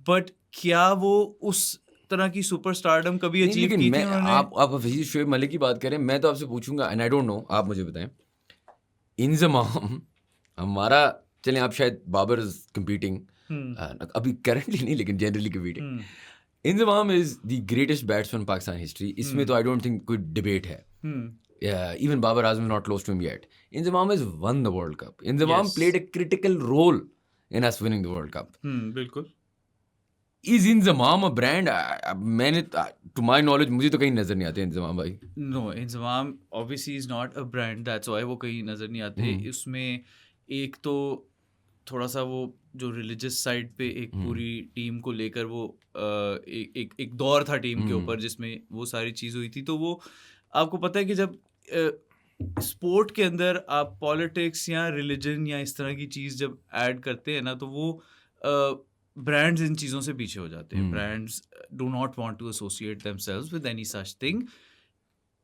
बट क्या वो उस तरह की सुपरस्टारडम कभी अचीव की थी उन्होंने? आप हफीज़ शोएब मलिक की बात करें, मैं तो आपसे पूछूंगा, एंड आई डोंट नो, आप मुझे बताएं, इंजमाम हमारा, चलें आप शायद बाबर इज कम्पीटिंग अभी करंटली नहीं, लेकिन generally competing, Inzamam is the greatest batsman Pakistan history. इसमें तो आई डोंट थिंक कोई डिबेट है। Even Babar Azam not close to him yet. Inzamam has won the World Cup. Inzamam played a critical role in us winning the World Cup. बिल्कुल। Is Inzamam a brand? मैंने to my knowledge मुझे तो कहीं नजर नहीं आते इंजमाम भाई। No, Inzamam obviously is not a brand, that's why वो कहीं नजर नहीं आते। उसमें एक तो थोड़ा सा वो जो रिलीजियस साइड पे एक पूरी टीम को लेकर वो एक दौर था टीम के ऊपर जिसमें वो सारी चीज़ हुई थी। तो वो आपको पता है कि जब स्पोर्ट के अंदर आप पॉलिटिक्स या रिलीजन या इस तरह की चीज़ जब ऐड करते हैं ना, तो वो ब्रांड्स इन चीज़ों से पीछे हो जाते हैं। Brands do not want to associate themselves with any such thing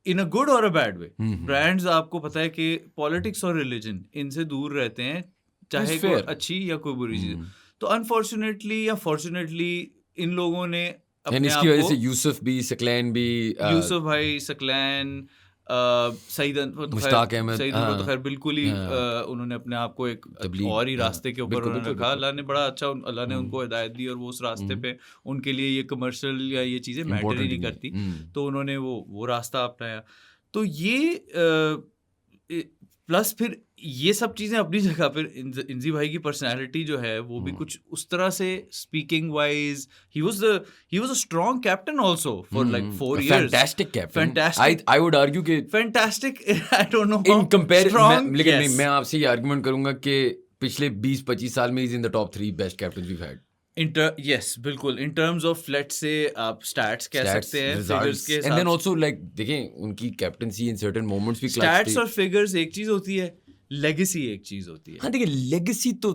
in a good और अ बैड वे। ब्रांड्स आपको पता है कि पॉलिटिक्स और रिलीजन इनसे दूर रहते हैं, चाहे कोई अच्छी या कोई बुरी चीज़। तो अनफॉर्चुनेटली या फॉर्चुनेटली इन लोगों ने अपने आप को, यूसुफ भाई सकलैन, सईद मुश्ताक अहमद तो खैर बिल्कुल ही उन्होंने अपने आप को एक और ही रास्ते के ऊपर उन्होंने रखा। अल्लाह ने बड़ा अच्छा, अल्लाह ने उनको हिदायत दी और वो उस रास्ते पे, उनके लिए ये कमर्शियल या ये चीज़ें मैटर ही नहीं करती, तो उन्होंने वो रास्ता अपनाया। तो ये प्लस फिर ये सब चीज़ें अपनी जगह पर, इंजी भाई की पर्सनालिटी जो है वो भी कुछ उस तरह से, स्पीकिंग वाइज ही was a strong captain also for like 4 years। Fantastic captain, I would argue कि fantastic, I don't know in comparison, लेकिन मैं आपसे ये आर्गुमेंट करूंगा कि पिछले 20-25 साल में is in the top 3 best captains we had. Yes बिल्कुल, in terms of let's say आप स्टैट्स कह सकते हैं, फिगर्स के साथ, एंड देन आल्सो लाइक देखें उनकी कैप्टनसी इन सर्टेन मोमेंट्स भी, स्टैट्स और फिगर्स एक चीज होती है, लेगेसी एक चीज होती है। हाँ देखिए, लेगेसी तो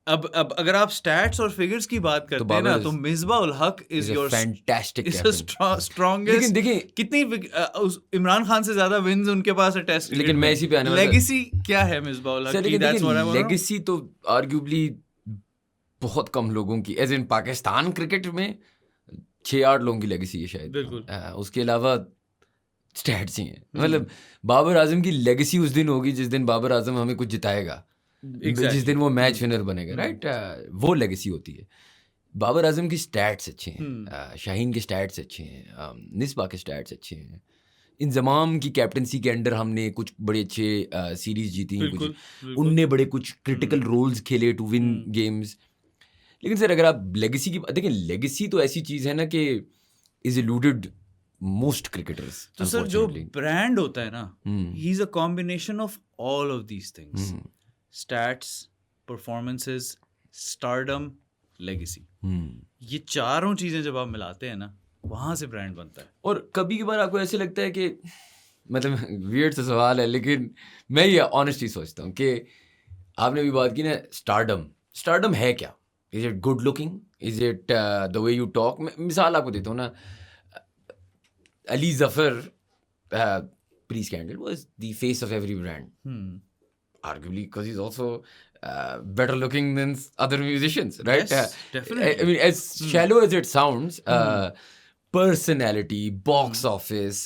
अब अगर आप स्टैट्स और फिगर्स की बात करते हैं ना, तो Misbah ul Haq is your fantastic is captain. Strongest. लेकिन देखिए, कितनी इमरान खान से ज्यादा विन्स उनके पास है टेस्ट लेकिन क्रिकेट मैं में। इसी पे आने वाला था लेगेसी क्या है मिसबा उल हक सर। की? लेकिन देखिए, that's what I want to know. Legacy तो आर्ग्यूबली बहुत कम लोगों की, एज इन पाकिस्तान क्रिकेट में 6-8 लोगों की लेगेसी है शायद। बिल्कुल। उसके अलावा स्टैट्स ही हैं। हम्म। मतलब बाबर आजम की लेगेसी उस दिन होगी जिस दिन बाबर आजम हमें कुछ जिताएगा, जिस दिन वो मैच विनर बनेगा, राइट? वो लेगेसी होती है। बाबर आजम की स्टैट्स अच्छे हैं, शाहीन के स्टैट्स अच्छे हैं, निस्बा के स्टैट्स अच्छे हैं। इंजमाम की कैप्टनसी के अंडर हमने कुछ बड़े अच्छे सीरीज जीती हैं, कुछ बिल्कुल बिल्कुल। उनने बड़े कुछ क्रिटिकल रोल्स खेले टू विन गेम्स। लेकिन सर अगर आप लेगेसी की देखिए, लेगेसी तो ऐसी चीज है ना कि इज eluded मोस्ट क्रिकेटर्स तो सर जो अनफॉर्चुनेटली। ब्रांड होता है ना, he is a combination of all of these things: stats, performances, stardom, legacy. ये चारों चीजें जब आप मिलाते हैं ना, वहां से ब्रांड बनता है। और कभी कभार आपको ऐसे लगता है कि मतलब वियर्ड सा सवाल है, लेकिन मैं ये ऑनेस्टली सोचता हूँ कि आपने भी बात की ना स्टारडम। स्टारडम है क्या? Is it good looking? Is it the way you talk? मिसाल आपको देता हूँ ना, Ali Zafar pre scandal was the face of every brand, arguably because he's also better looking than other musicians, right? Yes, definitely. I mean, as shallow as it sounds, personality, box office.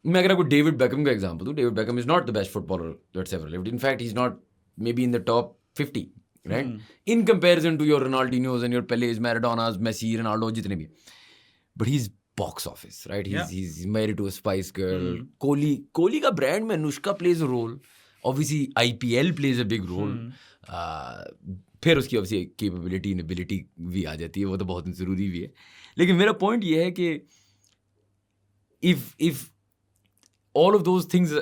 मैं अगर आपको David become का example दूं, David become is not the best footballer that's ever lived. In fact, he's not maybe in the top 50, right? In comparison to your Ronaldinhos and your Peles, Maradonas, Messi, Ronaldo, जितने भी, but he's box office, right? He's married to a Spice Girl. Kohli का brand में Anushka plays a role. Obviously IPL plays a big role. फिर उसकी obviously capability, inability भी आ जाती है, वो तो बहुत ज़रूरी भी है। लेकिन मेरा पॉइंट ये है कि if all of those things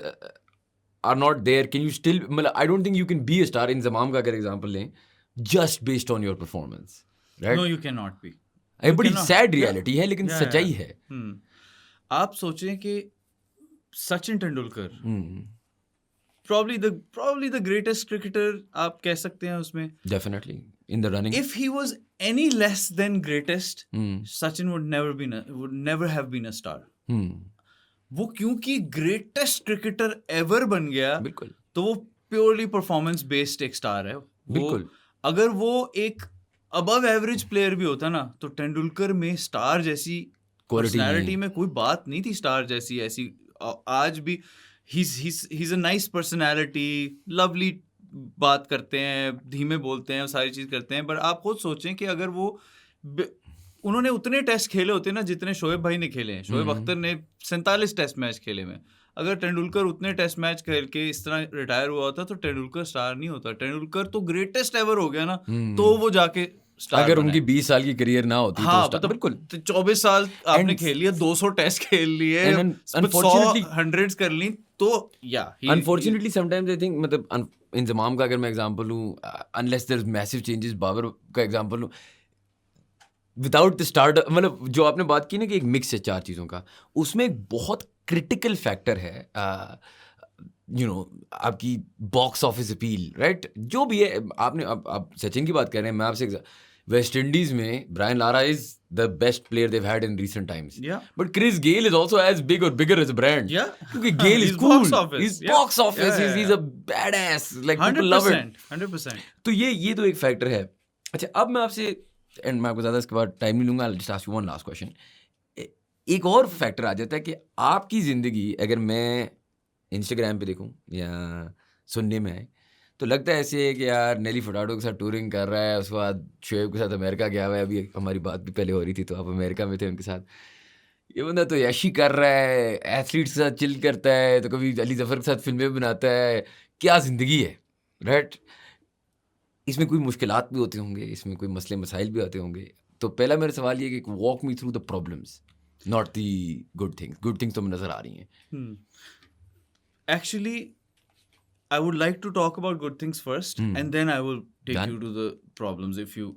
are not there, can you still, मतलब I don't think you can be a star. in जमाम का अगर एग्जांपल लें, just based on your performance, right? No, you cannot be. ये बड़ी sad reality है, लेकिन सच्चाई है। आप सोचें कि Sachin Tendulkar probably the greatest cricketer आप कह सकते हैं उसमें। Definitely in the running. If he was any less than greatest, Sachin would never have been a star. वो क्योंकि greatest cricketer ever बन गया, बिल्कुल, तो वो purely performance based एक स्टार है। बिल्कुल। अगर वो एक above average player भी होता ना, तो तेंदुलकर में स्टार जैसी पर्सनालिटी में कोई बात नहीं थी। स्टार जैसी ऐसी आज भी he's a nice personality, lovely, बात करते हैं, धीमे बोलते हैं, सारी चीज करते हैं। पर आप खुद सोचें कि अगर वो उन्होंने उतने टेस्ट खेले होते ना जितने शोएब भाई ने खेले हैं। शोएब अख्तर ने 47 टेस्ट मैच खेले में। अगर तेंदुलकर उतने टेस्ट मैच खेल के इस तरह रिटायर हुआ होता तो तेंदुलकर स्टार नहीं होता। तेंदुलकर तो ग्रेटेस्ट एवर हो गया ना, तो वो जाके स्टार अगर उनकी 20 साल की करियर ना होती, हाँ, तो बिल्कुल 24 साल आपने खेल लिया, 200 टेस्ट खेल लिए, 100 कर ली, तो अनफॉर्चुनेटली समटाइम्स आई थिंक, मतलब इंजमाम का अगर मैं एग्जांपल लूं, unless there is massive changes, Babar का एग्जांपल लूं, विदाउट द स्टार्ट, मतलब जो आपने बात की ना कि एक मिक्स है चार चीज़ों का, उसमें एक बहुत क्रिटिकल फैक्टर है आपकी बॉक्स ऑफिस अपील, राइट? जो भी है, आपने आप सचिन की बात कर रहे हैं, मैं आपसे वेस्ट इंडीज में Brian Lara is the best player they've had in recent times. But Chris Gayle is also as big or bigger as a brand. क्योंकि Gayle is cool. He's box office. He's a badass. Like people love it. 100%. तो ये तो एक factor है। अच्छा, अब मैं आपसे, एंड मैं आपको ज़्यादा इसके बाद टाइम नहीं लूँगा, I'll just ask you one last question. एक और फैक्टर आ जाता है कि आपकी ज़िंदगी अगर मैं इंस्टाग्राम पे देखूँ या सुनने में आए, तो लगता है ऐसे है कि यार नेली फुटाडो के साथ टूरिंग कर रहा है, उसके बाद शोएब के साथ अमेरिका गया हुआ है। अभी हमारी बात भी पहले हो रही थी, तो आप अमेरिका में थे उनके साथ। ये बंदा तो याशी कर रहा है, एथलीट्स के साथ चिल करता है, तो कभी अली जफर के साथ फिल्में बनाता है। क्या ज़िंदगी है, राइट? इसमें कोई मुश्किलात भी होते होंगे, इसमें कोई मसले मसाइल भी आते होंगे। तो पहला मेरा सवाल ये कि walk me through the problems, not the good things. Good things तो मुझे नज़र आ रही हैं। Actually, I would like to talk about good things first, and then I will take you to the problems. If you,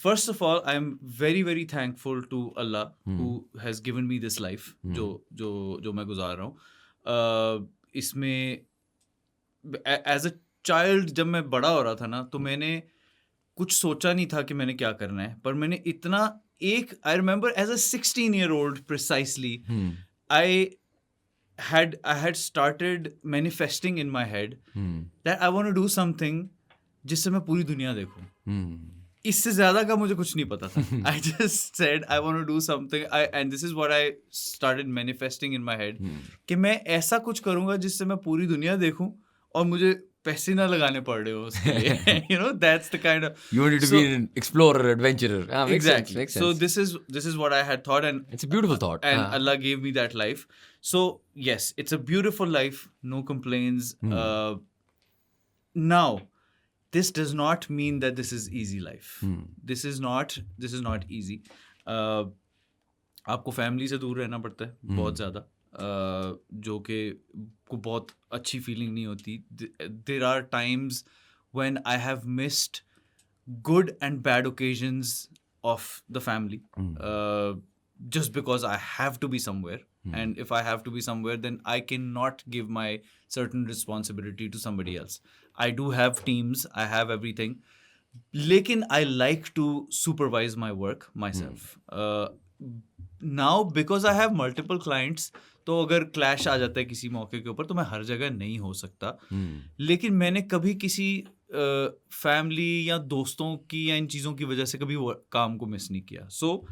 first of all, I am very very thankful to Allah who has given me this life जो मैं गुजार रहा हूँ। इसमें as a child जब मैं बड़ा हो रहा था ना, तो मैंने कुछ सोचा नहीं था कि मैंने क्या करना है, पर मैंने इतना I remember as a 16-year-old precisely, I had started manifesting in my head that I want to do something जिससे मैं पूरी दुनिया देखूं. इससे ज्यादा का मुझे कुछ नहीं पता था. I just said I want to do something, and this is what I started manifesting in my head, कि मैं ऐसा कुछ करूंगा जिससे मैं पूरी दुनिया देखूं और मुझे पैसे ना लगाने पड़ रहे हो उसके लिए. You know, that's the kind of, You wanted to be an explorer, adventurer. Makes exactly. sense, makes So sense. this is what I had thought, and It's a beautiful thought. and Allah gave me that life. So yes, it's a beautiful life, no complaints. Now, this does not mean that this is easy life. This is not easy. आपको family से दूर रहना पड़ता है बहुत ज़्यादा, जो कि को बहुत अच्छी फीलिंग नहीं होती. There are times when I have missed good and bad occasions of the family, just because I have to be somewhere. And if I have to be somewhere, then I cannot give my certain responsibility to somebody else. I do have teams, I have everything. Lekin I like to supervise my work myself. Now, because I have multiple clients, तो अगर clash आ जाता है किसी मौके के ऊपर तो मैं हर जगह नहीं हो सकता. लेकिन मैंने कभी किसी फैमिली या दोस्तों की या इन चीज़ों की वजह से कभी काम को मिस नहीं किया. सो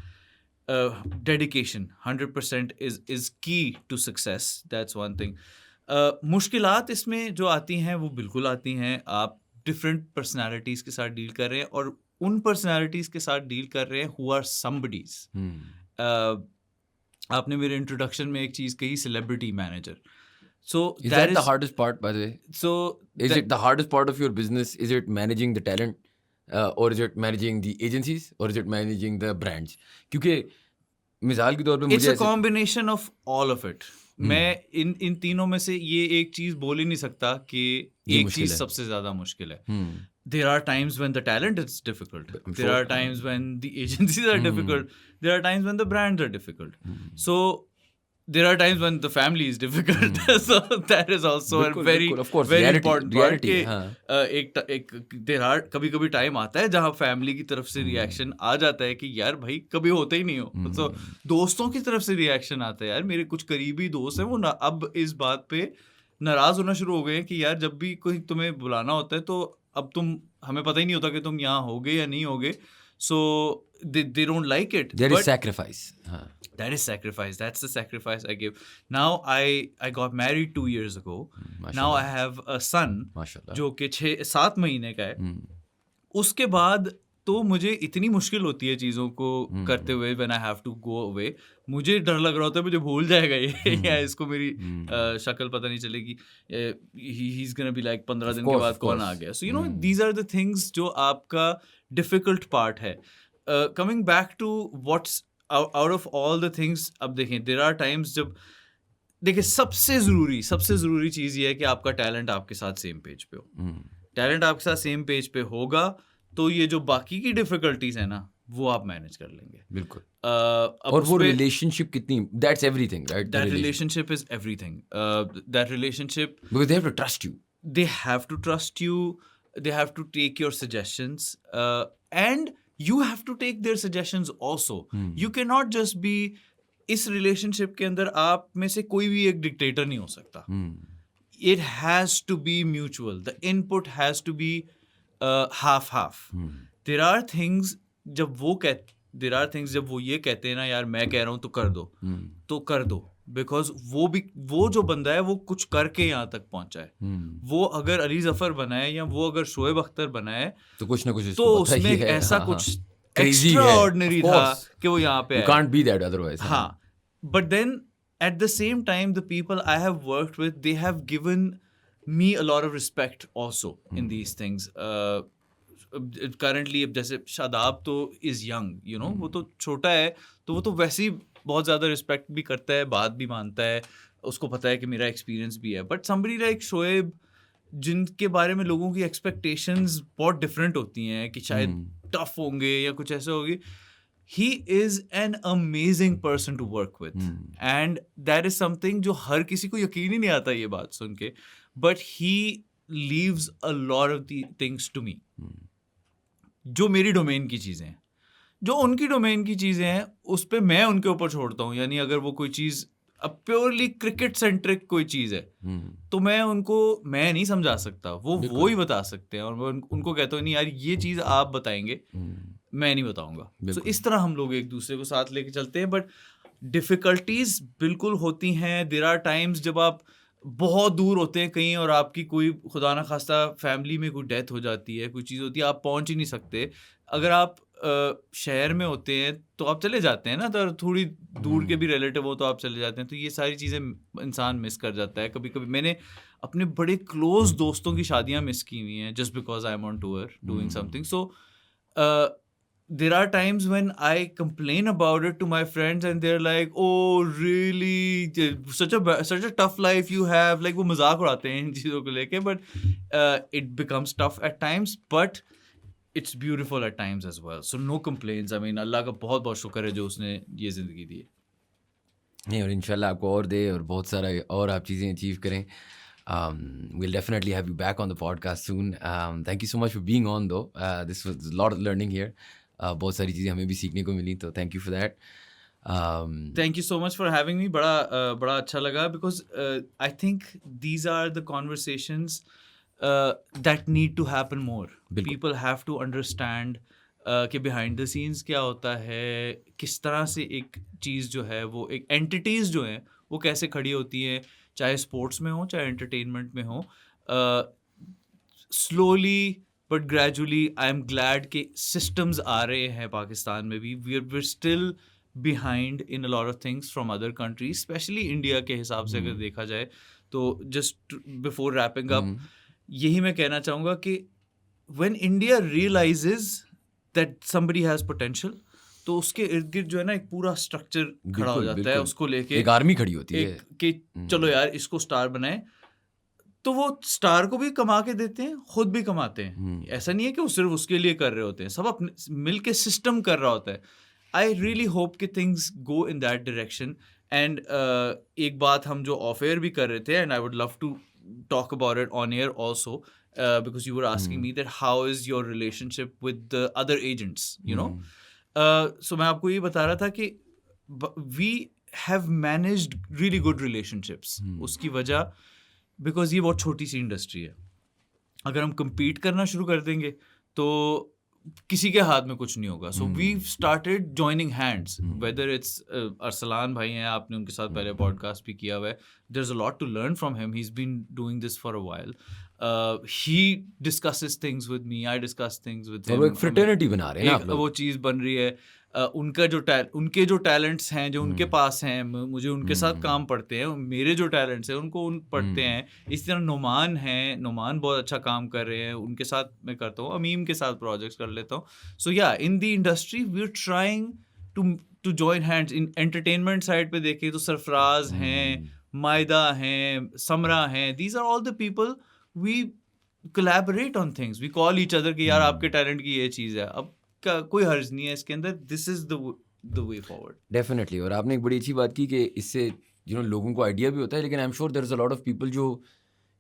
dedication 100% is key to success. That's one thing. मुश्किलात इसमें जो आती हैं वो बिल्कुल आती हैं. आप डिफरेंट पर्सनैलिटीज़ के साथ डील कर रहे हैं और उन पर्सनैलिटीज़ के साथ डील कर रहे हैं who are somebodies. आपने मेरे इंट्रोडक्शन में एक चीज़ कही, celebrity manager. So is that the hardest part, by the way? So is it the hardest part of your business? Is it managing the talent, or is it managing the agencies, or is it managing the brands? क्योंकि मिसाल के तौर पे it's a combination of all of it. मैं इन तीनों में से ये एक चीज़ बोल ही नहीं सकता कि एक चीज़ सबसे ज़्यादा मुश्किल है. There are times when the talent is difficult. There are times when the agencies are difficult. There are times when the brands are difficult. So there are times when the family is difficult. So that is also a very important part. There are कभी-कभी time आता है जहाँ family की तरफ से reaction आ जाता है कि यार भाई कभी होता ही नहीं हो. So दोस्तों की तरफ से रिएक्शन आता है. यार मेरे कुछ करीबी दोस्त हैं वो अब इस बात पे नाराज होना शुरू हो गए हैं कि यार जब भी कोई तुम्हें बुलाना होता है तो अब हमें पता ही नहीं होता कि तुम यहाँ होगे या नहीं होगे. So they don't like it. There is sacrifice. That is sacrifice. That's the sacrifice I give. Now I got married 2 years ago. Now I have a son जो कि 6-7 महीने का है. उसके बाद तो मुझे इतनी मुश्किल होती है चीज़ों को करते हुए. when I have to go away, मुझे डर लग रहा होता है मुझे भूल जाएगा ये या इसको मेरी शक्ल पता नहीं चलेगी. he's gonna be like 15 दिन के बाद कौन आ गया. So you know, these are the things जो आपका difficult part है. Coming back to what's out of all the things, अब देखें there are times जब देखिए सबसे ज़रूरी चीज़ ये है कि आपका टैलेंट आपके साथ सेम पेज पे हो. टैलेंट आपके साथ सेम पेज पे होगा तो ये जो बाकी की डिफिकल्टीज है ना वो आप मैनेज कर लेंगे. बिल्कुल. और वो रिलेशनशिप कितनी, that's everything, right? That relationship is everything. That relationship, because they have to trust you. They have to trust you. They have to take your suggestions, and you have to take their suggestions also. You cannot just be, इस relationship के अंदर आप में से कोई भी एक dictator नहीं हो सकता. It has to be mutual. The input has to be half. There are things जब वो ये कहते हैं ना यार मैं कह रहा हूँ तो कर दो, तो कर दो. बिकॉज वो जो बंदा है वो कुछ करके यहाँ तक पहुंचा है. वो अगर अली जफर बना है या वो अगर शोएब अख्तर बना है तो कुछ ना कुछ तो उसमें ऐसा कुछ एक्स्ट्राऑर्डिनरी था कि वो यहाँ पे You can't be that otherwise. हाँ. But then at the same time the people I have worked with, they have given me a lot of respect also in these things. Currently जैसे शादाब तो is young, you know, वो तो छोटा है तो वो तो वैसे ही बहुत ज़्यादा रिस्पेक्ट भी करता है, बात भी मानता है, उसको पता है कि मेरा एक्सपीरियंस भी है. बट समबडी लाइक शोएब जिनके बारे में लोगों की एक्सपेक्टेशंस बहुत डिफरेंट होती हैं कि शायद टफ होंगे या कुछ ऐसे होगी. He is an amazing person to work with. And that is something जो हर किसी को यकीन ही नहीं आता ये बात सुन के. But he leaves a lot of the things to me. जो मेरी डोमेन की चीज़ें हैं, जो उनकी डोमेन की चीज़ें हैं उस पे मैं उनके ऊपर छोड़ता हूँ। यानी अगर वो कोई चीज़ अब प्योरली क्रिकेट सेंट्रिक कोई चीज़ है तो मैं नहीं समझा सकता, वो ही बता सकते हैं। और मैं उनको कहता हूँ नहीं यार ये चीज़ आप बताएंगे, मैं नहीं बताऊंगा। सो इस तरह हम लोग एक दूसरे को साथ लेके चलते हैं। बट डिफ़िकल्टीज बिल्कुल होती हैं। देयर आर टाइम्स जब आप बहुत दूर होते हैं कहीं और आपकी कोई खुदा ना खास्ता फैमिली में कोई डेथ हो जाती है, कोई चीज़ होती है, आप पहुंच ही नहीं सकते। अगर आप शहर में होते हैं तो आप चले जाते हैं ना, तो थोड़ी दूर के भी रिलेटिव हो तो आप चले जाते हैं। तो ये सारी चीज़ें इंसान मिस कर जाता है। कभी कभी मैंने अपने बड़े क्लोज दोस्तों की शादियां मिस की हुई हैं just because I am on tour doing something. So there are times when I complain about it to my friends and they're like, oh really, such a tough life you have, like वो मजाक उड़ाते हैं इन चीज़ों को लेके। but it becomes tough at times, but it's beautiful at times as well, so no complaints. I mean अल्लाह का बहुत बहुत शुक्र है जो उसने ये ज़िंदगी दी है। नहीं, और इंशाल्लाह आपको और दे और बहुत सारा और आप चीज़ें अचीव करें. We'll definitely have you back on the podcast soon. Thank you so much for being on though. This was a lot of learning here. बहुत सारी चीज़ें हमें भी सीखने को मिली, तो thank you for that. Thank you so much for having me. बड़ा अच्छा लगा because I think these are the conversations that need to happen more. People have to understand कि behind the scenes क्या होता है, किस तरह से एक चीज़ जो है वो एक entities जो हैं वो कैसे खड़ी होती हैं, चाहे स्पोर्ट्स में हो चाहे एंटरटेनमेंट में हो. Slowly but gradually I am glad कि सिस्टम्स आ रहे हैं पाकिस्तान में भी. We are still behind in a lot of things from other countries, especially India के हिसाब से अगर देखा जाए तो. just before wrapping up, यही मैं कहना चाहूँगा कि when India realizes that somebody has potential, तो उसके इर्द गिर्द जो है ना एक पूरा स्ट्रक्चर खड़ा हो जाता है उसको लेके. एक आर्मी खड़ी होती है कि चलो यार इसको स्टार बनाए, तो वो स्टार को भी कमा के देते हैं, खुद भी कमाते हैं. ऐसा नहीं है कि वो सिर्फ उसके लिए कर रहे होते हैं, सब अपने मिल के सिस्टम कर रहा होता है. आई रियली होप कि things go in that direction. And एक बात हम जो ऑफ एयर भी कर रहे थे, and I would love to talk about it on air also, because you were asking me that how is your relationship with the other agents, you know. So मैं आपको ये बता रहा था कि we have managed really good relationships. उसकी वजह because ये बहुत छोटी सी इंडस्ट्री है. अगर हम compete करना शुरू कर देंगे तो किसी के हाथ में कुछ नहीं होगा. So we've started joining hands, whether it's Arsalan भाई हैं, आपने उनके साथ पहले पॉडकास्ट भी किया हुआ है. There's a lot to learn from him. He's been doing this for a while. He discusses things with me, I discuss things with him. वो एक fraternity बना रहे हैं आप लोग. वो चीज़ बन रही है. उनके जो टैलेंट्स हैं जो उनके पास हैं, मुझे उनके साथ काम पड़ते हैं. मेरे जो टैलेंट्स हैं उनको पढ़ते हैं. इसी तरह नुमान हैं, नुमान बहुत अच्छा काम कर रहे हैं, उनके साथ मैं करता हूँ. अमीम के साथ प्रोजेक्ट्स कर लेता हूँ. सो या in the industry we are trying to join hands. In entertainment side पे देखें तो सरफराज हैं, मायदा हैं, समरा हैं. These are all the people we collaborate on things. We call each other कि यार आपके टैलेंट की ये चीज़ है. अब का कोई हर्ज नहीं है इसके अंदर. This is the way forward. Definitely. और आपने एक बड़ी अच्छी बात की कि इससे लोगों को आइडिया भी होता है, लेकिन I am sure there is a lot of people जो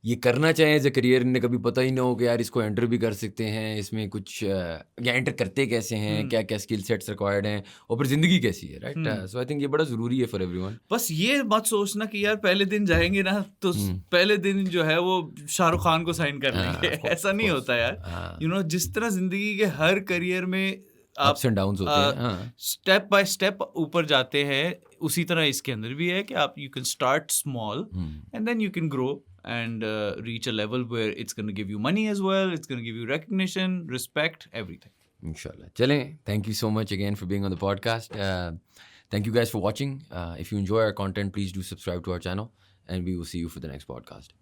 ये करना चाहें एज ए करियर, इन्हें कभी पता ही ना हो कि यार इसको एंटर भी कर सकते हैं, इसमें कुछ या एंटर करते कैसे हैं, क्या क्या स्किल सेट्स रिक्वायर्ड हैं, और फिर जिंदगी कैसी है. राइट. सो आई थिंक ये बड़ा ज़रूरी है फॉर एवरीवन. बस ये मत सोचना कि यार पहले दिन जाएंगे ना तो पहले दिन जो है वो शाहरुख खान को साइन कर लेंगे. ऐसा नहीं होता यार. जिस तरह जिंदगी के हर करियर में अप्स एंड डाउन्स होते हैं, स्टेप बाय स्टेप ऊपर जाते हैं, उसी तरह इसके अंदर भी है कि आप you can start small and then you can grow and reach a level where it's going to give you money as well, it's going to give you recognition, respect, everything. Inshallah. Chale, thank you so much again for being on the podcast. Thank you guys for watching. If you enjoy our content, please do subscribe to our channel, and we will see you for the next podcast.